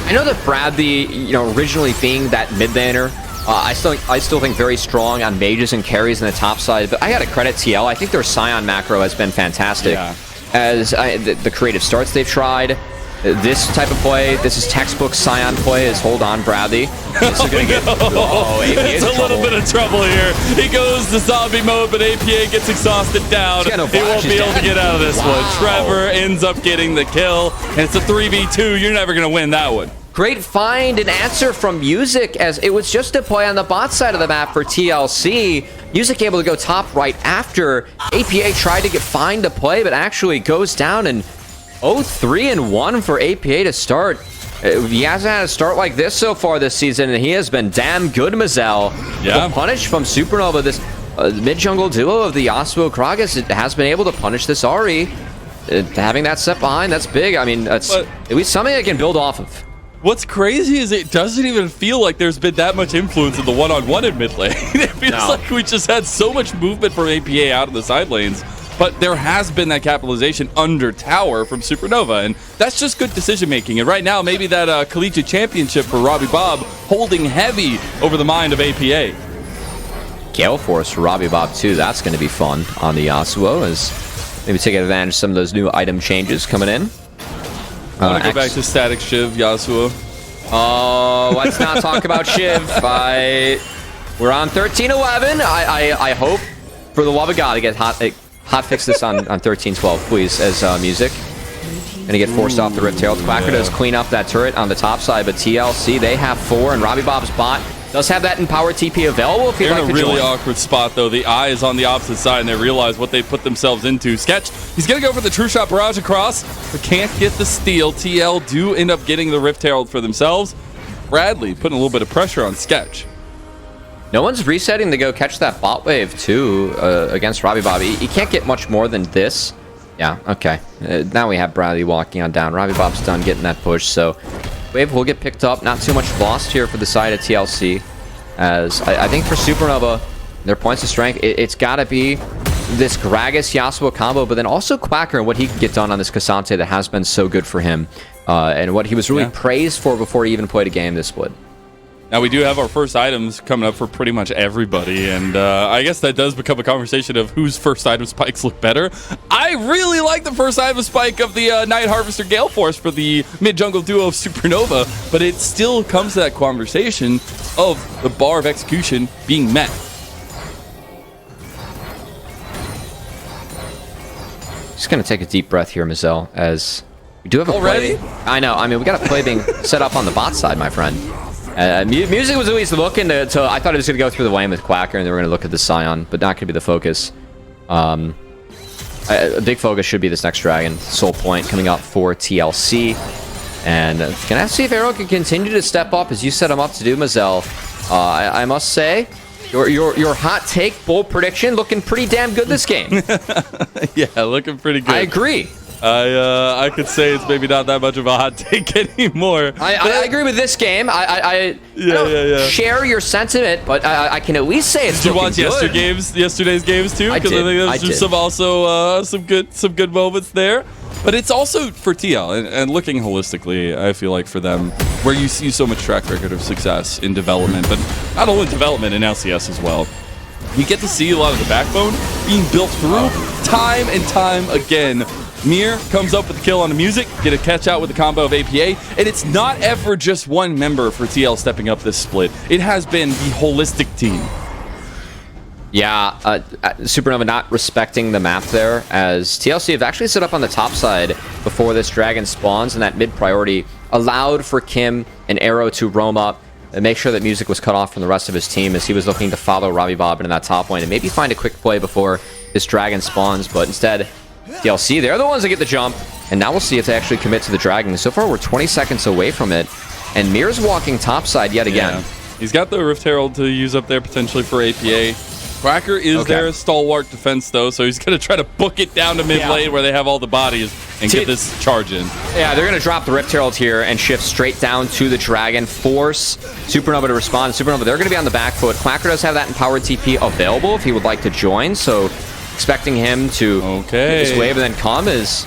I know that Bradley, originally being that mid laner, I still think very strong on mages and carries in the top side, but I gotta credit TL. I think their Scion macro has been fantastic. Yeah. As the creative starts they've tried, This type of play, this is textbook Scion play, is hold on, Bradley. This is going to get... Oh, it's a little bit of trouble here. He goes to zombie mode, but APA gets exhausted down. He won't be able to get out of this one. Trevor ends up getting the kill, and it's a 3v2. You're never going to win that one. Great find and answer from Music, as it was just a play on the bot side of the map for TLC. Music able to go top right after. APA tried to find the play, but actually goes down, and 0-3-1 for APA to start. He hasn't had a start like this so far this season, and he has been damn good, Mazel. Yeah. The punish from Supernova, this mid-jungle duo of the Yasuo Kragas, has been able to punish this Ahri. Having that step behind, that's big. I mean, that's at least something I can build off of. What's crazy is it doesn't even feel like there's been that much influence in the one-on-one in mid lane. It feels like we just had so much movement from APA out of the side lanes. But there has been that capitalization under tower from Supernova, and that's just good decision-making. And right now, maybe that collegiate championship for Robbie Bob holding heavy over the mind of APA. Gale Force for Robbie Bob, too. That's going to be fun on the Yasuo, as maybe take advantage of some of those new item changes coming in. I want to go back to Static Shiv, Yasuo. Oh, let's not talk about Shiv. We're on 13-11. I hope, for the love of God, to get hot fix this on 13-12, please, as Music. Gonna get forced off the Rift Herald. Quacker does clean up that turret on the top side, but TLC, they have 4, and Robbie Bob's bot does have that Empower TP available if you'd like to join. They're in a really awkward spot, though. The eye is on the opposite side, and they realize what they put themselves into. Sketch, he's going to go for the True Shot Barrage across, but can't get the steal. TL do end up getting the Rift Herald for themselves. Bradley putting a little bit of pressure on Sketch. No one's resetting to go catch that bot wave, too, against Robbie Bob. He can't get much more than this. Yeah, okay. Now we have Bradley walking on down. Robbie Bob's done getting that push, so wave will get picked up. Not too much lost here for the side of TLC. As I think for Supernova, their points of strength, it's got to be this Gragas Yasuo combo, but then also Quacker and what he can get done on this Cassante that has been so good for him. And what he was really praised for before he even played a game this split. Now, we do have our first items coming up for pretty much everybody, and I guess that does become a conversation of whose first item spikes look better. I really like the first item spike of the Night Harvester Gale Force for the mid-jungle duo of Supernova, but it still comes to that conversation of the bar of execution being met. Just going to take a deep breath here, Mazel, as we do have a play. I know. I mean, we got a play being set up on the bot side, my friend. Music was at least looking to, so I thought it was going to go through the lane with Quacker, and they were going to look at the Scion, but not going to be the focus. A big focus should be this next dragon. Soul Point coming up for TLC. And can I see if Arrow can continue to step up as you set him up to do, Mazel. I must say, your hot take, bold prediction, looking pretty damn good this game. Yeah, looking pretty good. I agree. I could say it's maybe not that much of a hot take anymore. I agree with this game. I don't share your sentiment, but I can at least say it's looking good. Did you watch yesterday's games too? I did. Because I think there's some also some good moments there. But it's also for TL, and looking holistically, I feel like for them, where you see so much track record of success in development, but not only development, in LCS as well. You get to see a lot of the backbone being built through time and time again. Mir comes up with the kill on the Music, get a catch out with the combo of APA, and it's not ever just one member for TL stepping up this split. It has been the holistic team. Yeah, Supernova not respecting the map there, as TLC have actually set up on the top side before this dragon spawns, and that mid-priority allowed for Kim and Arrow to roam up and make sure that Music was cut off from the rest of his team as he was looking to follow Robbie Bob into that top lane and maybe find a quick play before this dragon spawns, but instead, TLC, they're the ones that get the jump, and now we'll see if they actually commit to the dragon. So far, we're 20 seconds away from it, and Mir's walking topside yet again. Yeah. He's got the Rift Herald to use up there potentially for APA. Quacker is their stalwart defense, though, so he's going to try to book it down to mid lane where they have all the bodies and get this charge in. Yeah, they're going to drop the Rift Herald here and shift straight down to the dragon, force Supernova to respond. Supernova, they're going to be on the back foot. Quacker does have that empowered TP available if he would like to join, so expecting him to hit this wave and then come is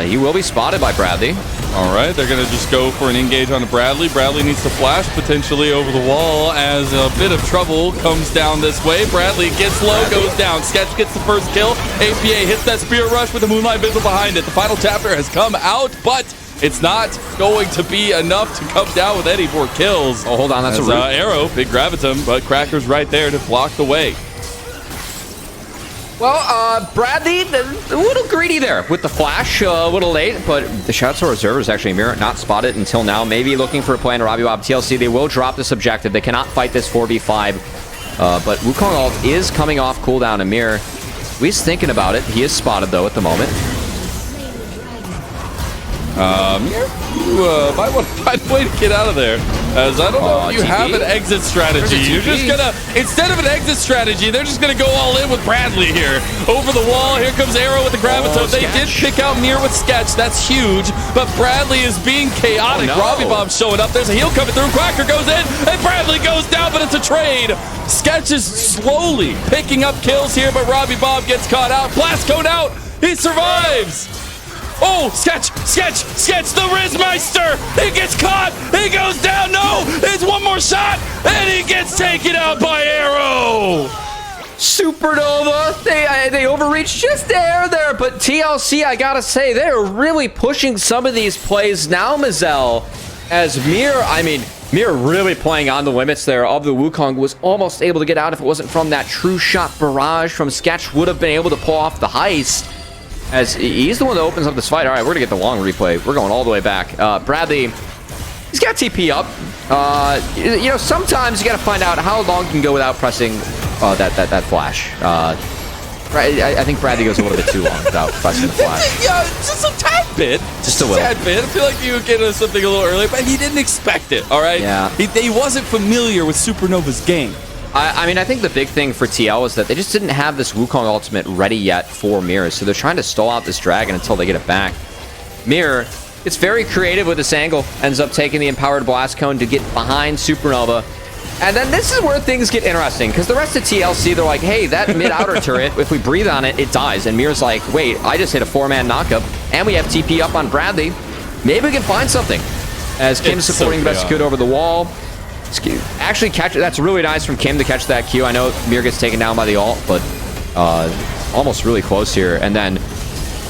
he will be spotted by Bradley. All right, they're going to just go for an engage on Bradley. Bradley needs to flash potentially over the wall as a bit of trouble comes down this way. Bradley gets low, goes down. Sketch gets the first kill. APA hits that Spirit Rush with the Moonlight Vigil behind it. The final chapter has come out, but It's not going to be enough to come down with any more kills. Oh, hold on, that's a root. Arrow, big gravitum, but Cracker's right there to block the way. Well, Bradley, a little greedy there with the flash, a little late, but the shots to reservers actually Mirror not spotted until now. Maybe looking for a play on Robbie Bob TLC. They will drop this objective. They cannot fight this 4v5, but Wukong ult is coming off cooldown. And Mirror, he's thinking about it. He is spotted though at the moment. You might want to find a way to get out of there, as I don't know if you have an exit strategy. You're just gonna, instead of an exit strategy, they're just gonna go all in with Bradley here. Over the wall, here comes Arrow with the graviton. They did pick out Mir with Sketch, that's huge, but Bradley is being chaotic. Robbie Bomb's showing up, there's a heal coming through, Quacker goes in, and Bradley goes down, but it's a trade. Sketch is slowly picking up kills here, but Robbie Bob gets caught out. Blast cone out, he survives. Oh, Sketch, the Rizmeister! He gets caught! He goes down! No! It's one more shot! And he gets taken out by Arrow! Supernova, they overreached just there, but TLC, I gotta say, they're really pushing some of these plays now, Mazel, as Mir really playing on the limits there of the Wukong, was almost able to get out if it wasn't from that true shot barrage from Sketch, would have been able to pull off the heist. As he's the one that opens up this fight. All right, we're gonna get the long replay. We're going all the way back. Bradley, he's got TP up. You know, sometimes you gotta find out how long you can go without pressing that flash. Right, I think Bradley goes a little bit too long without pressing the flash. Yeah, just a tad bit. Just a little. Tad bit. I feel like you would get something a little earlier, but he didn't expect it. All right. Yeah. He wasn't familiar with Supernova's game. I mean, I think the big thing for TL is that they just didn't have this Wukong ultimate ready yet for Mirror, so they're trying to stall out this dragon until they get it back. Mirror, it's very creative with this angle, ends up taking the empowered blast cone to get behind Supernova. And then this is where things get interesting, because the rest of TLC, they're like, hey, that mid-outer turret, if we breathe on it, it dies. And Mirror's like, wait, I just hit a 4-man knockup, and we have TP up on Bradley. Maybe we can find something. As Kim's supporting best good over the wall. Actually, that's really nice from Kim to catch that Q. I know Mir gets taken down by the ult, but almost really close here. And then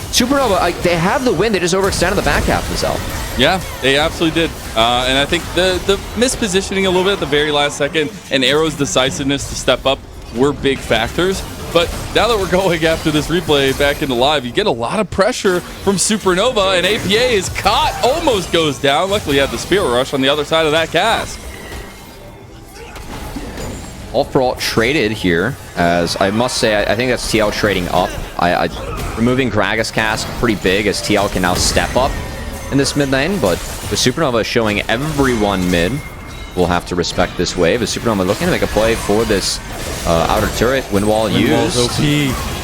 Supernova, they have the win. They just overextended the back half themselves. Yeah, they absolutely did. And I think the mispositioning a little bit at the very last second and Arrow's decisiveness to step up were big factors. But now that we're going after this replay back into live, you get a lot of pressure from Supernova, and APA is caught, almost goes down. Luckily, you had the Spear Rush on the other side of that cast. Ult for ult traded here, as I must say, I think that's TL trading up. Removing Gragas cast pretty big, as TL can now step up in this mid lane, but the Supernova is showing everyone mid. We'll have to respect this wave, as Supernova looking to make a play for this outer turret. Windwall used.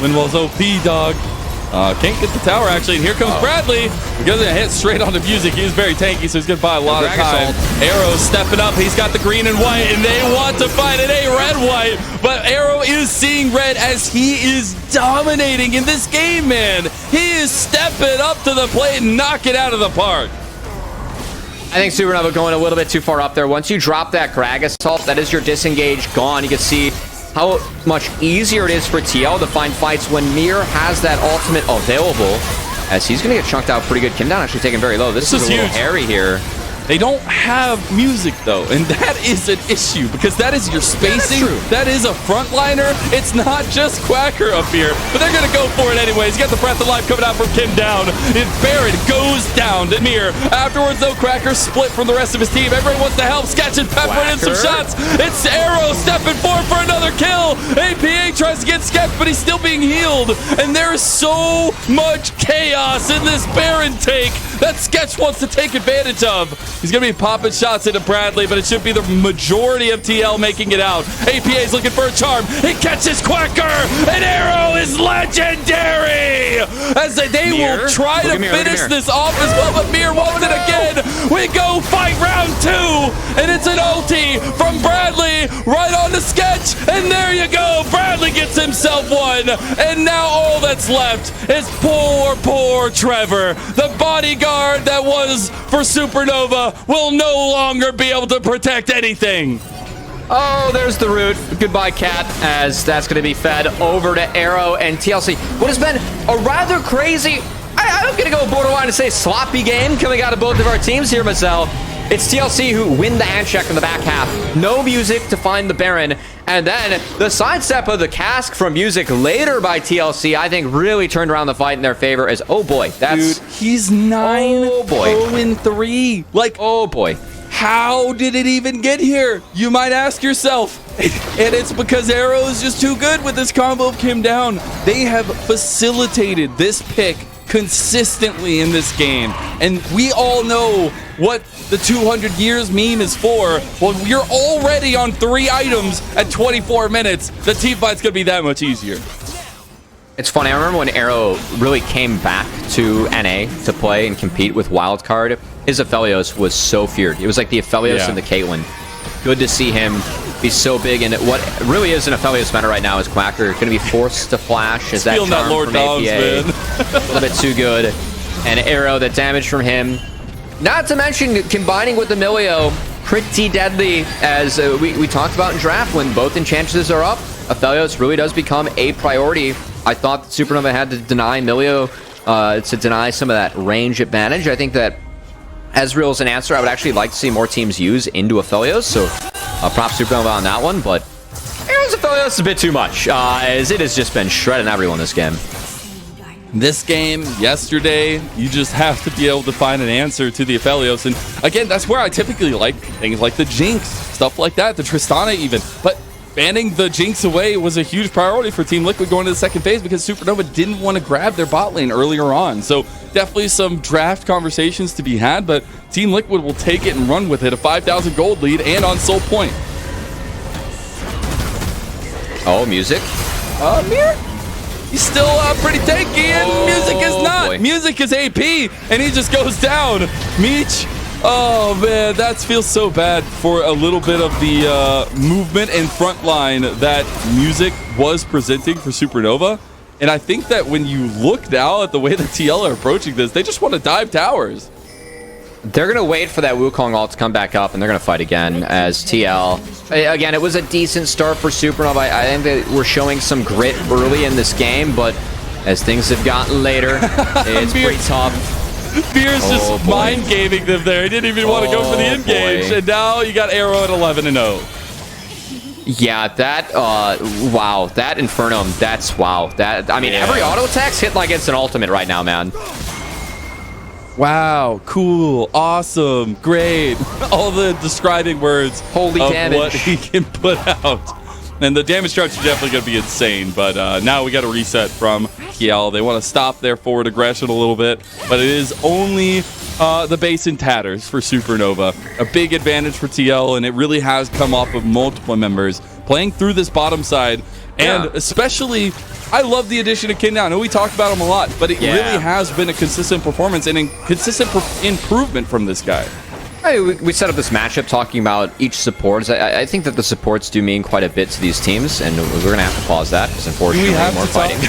Windwall's OP, dog. Can't get the tower, actually, and here comes Bradley. He doesn't hit straight on the music. He is very tanky, so he's going to buy a lot of time. Arrow stepping up. He's got the green and white, and they want to fight it. A red-white, but Arrow is seeing red as he is dominating in this game, man. He is stepping up to the plate and knock it out of the park. I think Supernova going a little bit too far up there. Once you drop that Gragas ult, that is your disengage gone. You can see how much easier it is for TL to find fights when Mir has that ultimate available, as he's going to get chunked out pretty good. Kim down actually taking very low. This is a little hairy here. They don't have music, though, and that is an issue, because that is your spacing. That is a frontliner. It's not just Quacker up here, but they're going to go for it anyways. You got the Breath of Life coming out from Kim down. And Barrett goes down to Mir. Afterwards, though, Quacker split from the rest of his team. Everybody wants to help. Sketch and peppering in some shots. It's Arrow stepping forward for another kill. APA tries to get Sketch, but he's still being healed. And there is so much chaos in this Baron take that Sketch wants to take advantage of. He's going to be popping shots into Bradley, but it should be the majority of TL making it out. APA is looking for a charm. He catches Quacker, and Arrow is legendary! As they will try to finish this off as well, but Mir wants it again. We go fight round 2, and it's an ulti from Bradley right on the Sketch, and there you go. Bradley gets himself one, and now all that's left is poor Trevor. The bodyguard that was for Supernova will no longer be able to protect anything. Oh, there's the root. Goodbye, Cat, as that's going to be fed over to Arrow and TLC. What has been a rather crazy, I I'm going to go borderline and say sloppy game coming out of both of our teams here, Mazel. It's TLC who win the hand check in the back half. No music to find the Baron. And then the sidestep of the cask from music later by TLC, I think really turned around the fight in their favor as, oh boy, that's... Dude, he's 9-0-3. Like, oh boy. How did it even get here? You might ask yourself. And it's because Arrow is just too good with this combo of Kim Down. They have facilitated this pick consistently in this game. And we all know what the 200 years meme is for. Well, you're already on 3 items at 24 minutes. The team fight's going to be that much easier. It's funny, I remember when Arrow really came back to NA to play and compete with Wildcard, his Aphelios was so feared. It was like the Aphelios and the Caitlyn. Good to see him be so big, and what really is an Aphelios meta right now is Quacker going to be forced to flash as that charm that Lord from APA. man. A little bit too good. And Arrow, the damage from him. Not to mention, combining with the Emilio, pretty deadly, as we talked about in draft, when both enchantresses are up, Aphelios really does become a priority. I thought that Supernova had to deny Emilio to deny some of that range advantage. I think that Ezreal is an answer I would actually like to see more teams use into Aphelios, so props Supernova on that one, but Arrow's Aphelios is a bit too much, as it has just been shredding everyone this game. This game, yesterday, you just have to be able to find an answer to the Aphelios. And again, that's where I typically like things like the Jinx, stuff like that, the Tristana even. But banning the Jinx away was a huge priority for Team Liquid going to the second phase because Supernova didn't want to grab their bot lane earlier on. So definitely some draft conversations to be had, but Team Liquid will take it and run with it. A 5,000 gold lead and on Soul Point. Oh, music. Mir? He's still pretty tanky, and music is not. Boy. Music is AP, and he just goes down. Meech, oh man, that feels so bad for a little bit of the movement and front line that music was presenting for Supernova. And I think that when you look now at the way the TL are approaching this, they just want to dive towers. They're going to wait for that Wukong ult to come back up, and they're going to fight again as TL. Again, it was a decent start for Supernova. I think they were showing some grit early in this game, but as things have gotten later, it's pretty tough. Beer's just mind-gaming them there. He didn't even want to go for the engage, and now you got Arrow at 11-0. Yeah, that, wow, that Infernum, that's, wow. That, I mean, every auto attack's hitting like it's an ultimate right now, man. Wow, cool, awesome, great. All the describing words Holy of damage. what he can put out. And the damage charts are definitely going to be insane, but now we got a reset from TL. They want to stop their forward aggression a little bit, but it is only the base in tatters for Supernova. A big advantage for TL, and it really has come off of multiple members playing through this bottom side, and especially... I love the addition of Kindown. I know we talked about him a lot, but it really has been a consistent performance and a consistent improvement from this guy. We set up this matchup talking about each supports. I think that the supports do mean quite a bit to these teams, and we're going to have to pause that because unfortunately more fighting.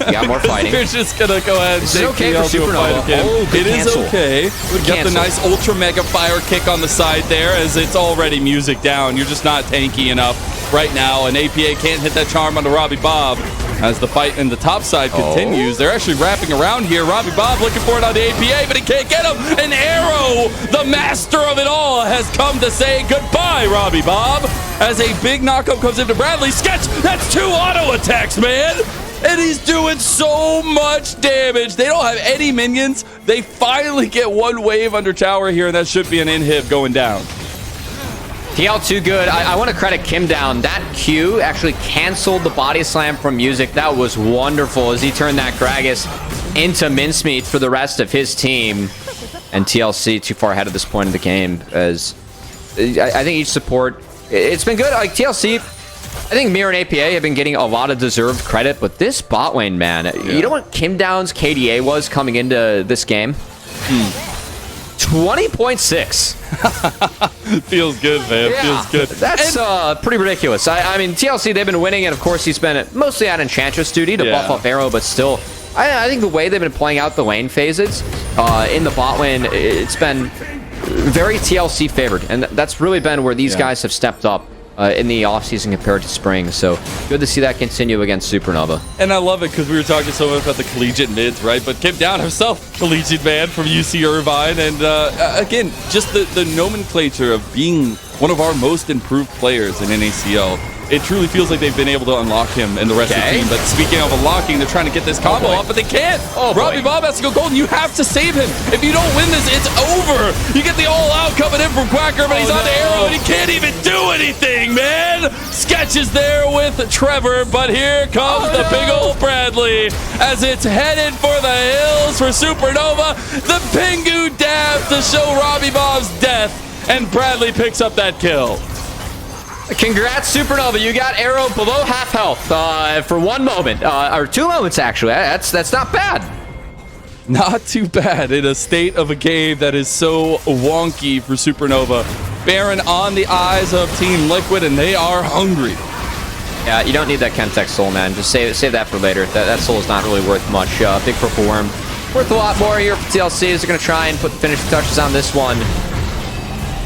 We got more fighting. We're just going to go ahead and is it okay for Supernova? It is okay. We got the nice ultra mega fire kick on the side there as it's already music down. You're just not tanky enough right now, and APA can't hit that charm onto Robbie Bob. As the fight in the top side continues, they're actually wrapping around here. Robbie Bob looking for it on the APA, but he can't get him. An Arrow, the master of it all, has come to say goodbye, Robbie Bob. As a big knockup comes into Bradley. Sketch, that's 2 auto attacks, man. And he's doing so much damage. They don't have any minions. They finally get 1 wave under tower here, and that should be an inhib going down. TL too good. I want to credit Kim Down. That Q actually canceled the body slam from music. That was wonderful as he turned that Gragas into mincemeat for the rest of his team. And TLC too far ahead at this point in the game, as I think each support, it's been good. Like TLC, I think Mir and APA have been getting a lot of deserved credit, but this bot lane, man, you know what Kim Down's KDA was coming into this game? 20.6. Feels good, man. Feels good. That's pretty ridiculous. I mean, TLC, they've been winning, and of course, he's been mostly at Enchantress duty to buff up Arrow, but still, I think the way they've been playing out the lane phases in the bot lane, it's been very TLC favored, and that's really been where these guys have stepped up in the offseason compared to spring. So good to see that continue against Supernova. And I love it because we were talking so much about the collegiate mids, right? But Kim Down herself, collegiate man from UC Irvine. And again, just the nomenclature of being one of our most improved players in NACL. It truly feels like they've been able to unlock him and the rest of the team. But speaking of unlocking, they're trying to get this combo off, but they can't. Robbie Bob has to go golden. You have to save him. If you don't win this, it's over. You get the all-out coming in from Quacker, but he's on the arrow, and he can't even do anything, man. Sketch is there with Trevor, but here comes the big old Bradley as it's headed for the hills for Supernova. The Pingu dab to show Robbie Bob's death, and Bradley picks up that kill. Congrats, Supernova. You got arrow below half health for 1 moment, or 2 moments, actually. That's not bad. Not too bad in a state of a game that is so wonky for Supernova. Baron on the eyes of Team Liquid, and they are hungry. Yeah, you don't need that Chemtech soul, man. Just save that for later. That soul is not really worth much. Big Purple Worm. Worth a lot more here for TLCs. They're going to try and put finishing touches on this one.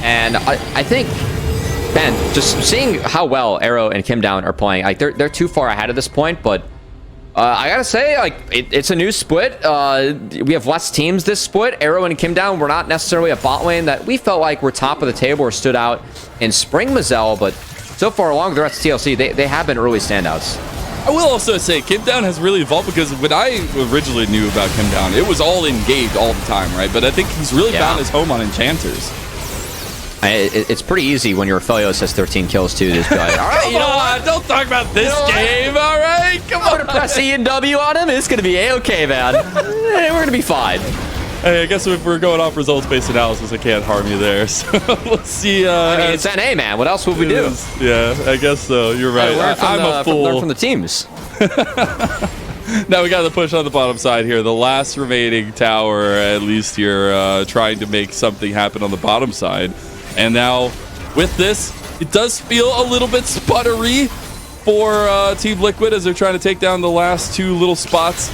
And I think... Ben, just seeing how well Arrow and Kim Down are playing, like they're too far ahead at this point, but I gotta say, like it's a new split. We have less teams this split. Arrow and Kim Down were not necessarily a bot lane that we felt like were top of the table or stood out in Spring Mazel, but so far along the rest of TLC, they have been early standouts. I will also say Kim Down has really evolved because when I originally knew about Kim Down, it was all engaged all the time, right? But I think he's really found his home on Enchanters. It's pretty easy when your Aphelios has 13 kills too. Just be like, all right, you know what? Don't talk about this game, all right? Come on. I'm gonna press E and W on him. It's gonna be A-okay, man. We're gonna be fine. Hey, I guess if we're going off results-based analysis, I can't harm you there. So let's see. I mean, it's NA, man. What else would we do? Yeah, I guess so. You're right. I'm a fool. Learn from the teams. Now we got the push on the bottom side here. The last remaining tower, at least here, trying to make something happen on the bottom side. And now, with this, it does feel a little bit sputtery for Team Liquid as they're trying to take down the last 2 little spots.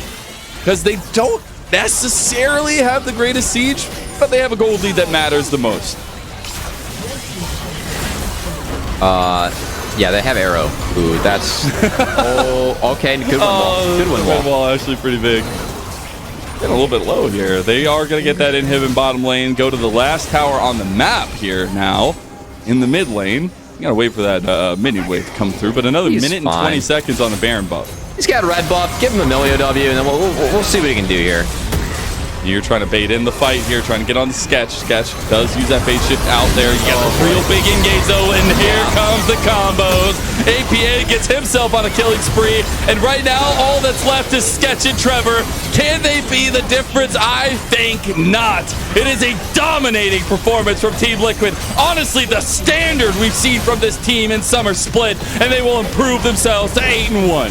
Because they don't necessarily have the greatest siege, but they have a gold lead that matters the most. Yeah, they have Arrow. Ooh, that's... oh, okay, good one, Wall. Good one, Wall. Actually pretty big. Getting a little bit low here. They are going to get that inhib in bottom lane. Go to the last tower on the map here now in the mid lane. You got to wait for that minion wave to come through, but another minute and 20 seconds on the Baron buff. He's got a red buff. Give him a Milio W, and then we'll see what he can do here. You're trying to bait in the fight here, trying to get on the Sketch. Sketch does use that phase shift out there. You got the real big engage though, and here comes the combos. APA gets himself on a killing spree, and right now all that's left is Sketch and Trevor. Can they be the difference? I think not. It is a dominating performance from Team Liquid. Honestly, the standard we've seen from this team in Summer Split, and they will improve themselves to 8-1.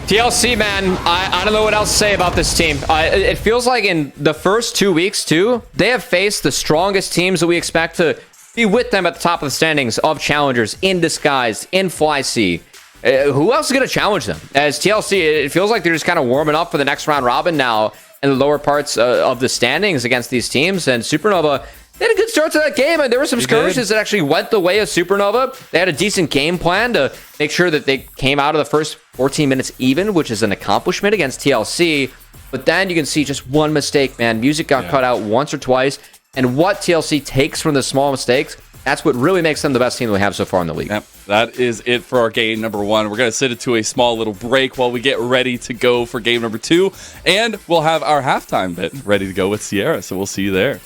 TLC, man, I don't know what else to say about this team. It feels like in the first 2 weeks, too, they have faced the strongest teams that we expect to be with them at the top of the standings of Challengers, in Disguise, in FlyC. Who else is going to challenge them? As TLC, it feels like they're just kind of warming up for the next round robin now in the lower parts of the standings against these teams. And Supernova, they had a good start to that game, and there were some skirmishes that actually went the way of Supernova. They had a decent game plan to make sure that they came out of the first 14 minutes even, which is an accomplishment against TLC. But then you can see just one mistake, man. Music got cut out once or twice, and what TLC takes from the small mistakes, that's what really makes them the best team that we have so far in the league. Yep, that is it for our game number 1. We're going to sit it to a small little break while we get ready to go for game number 2, and we'll have our halftime bit ready to go with Sierra, so we'll see you there.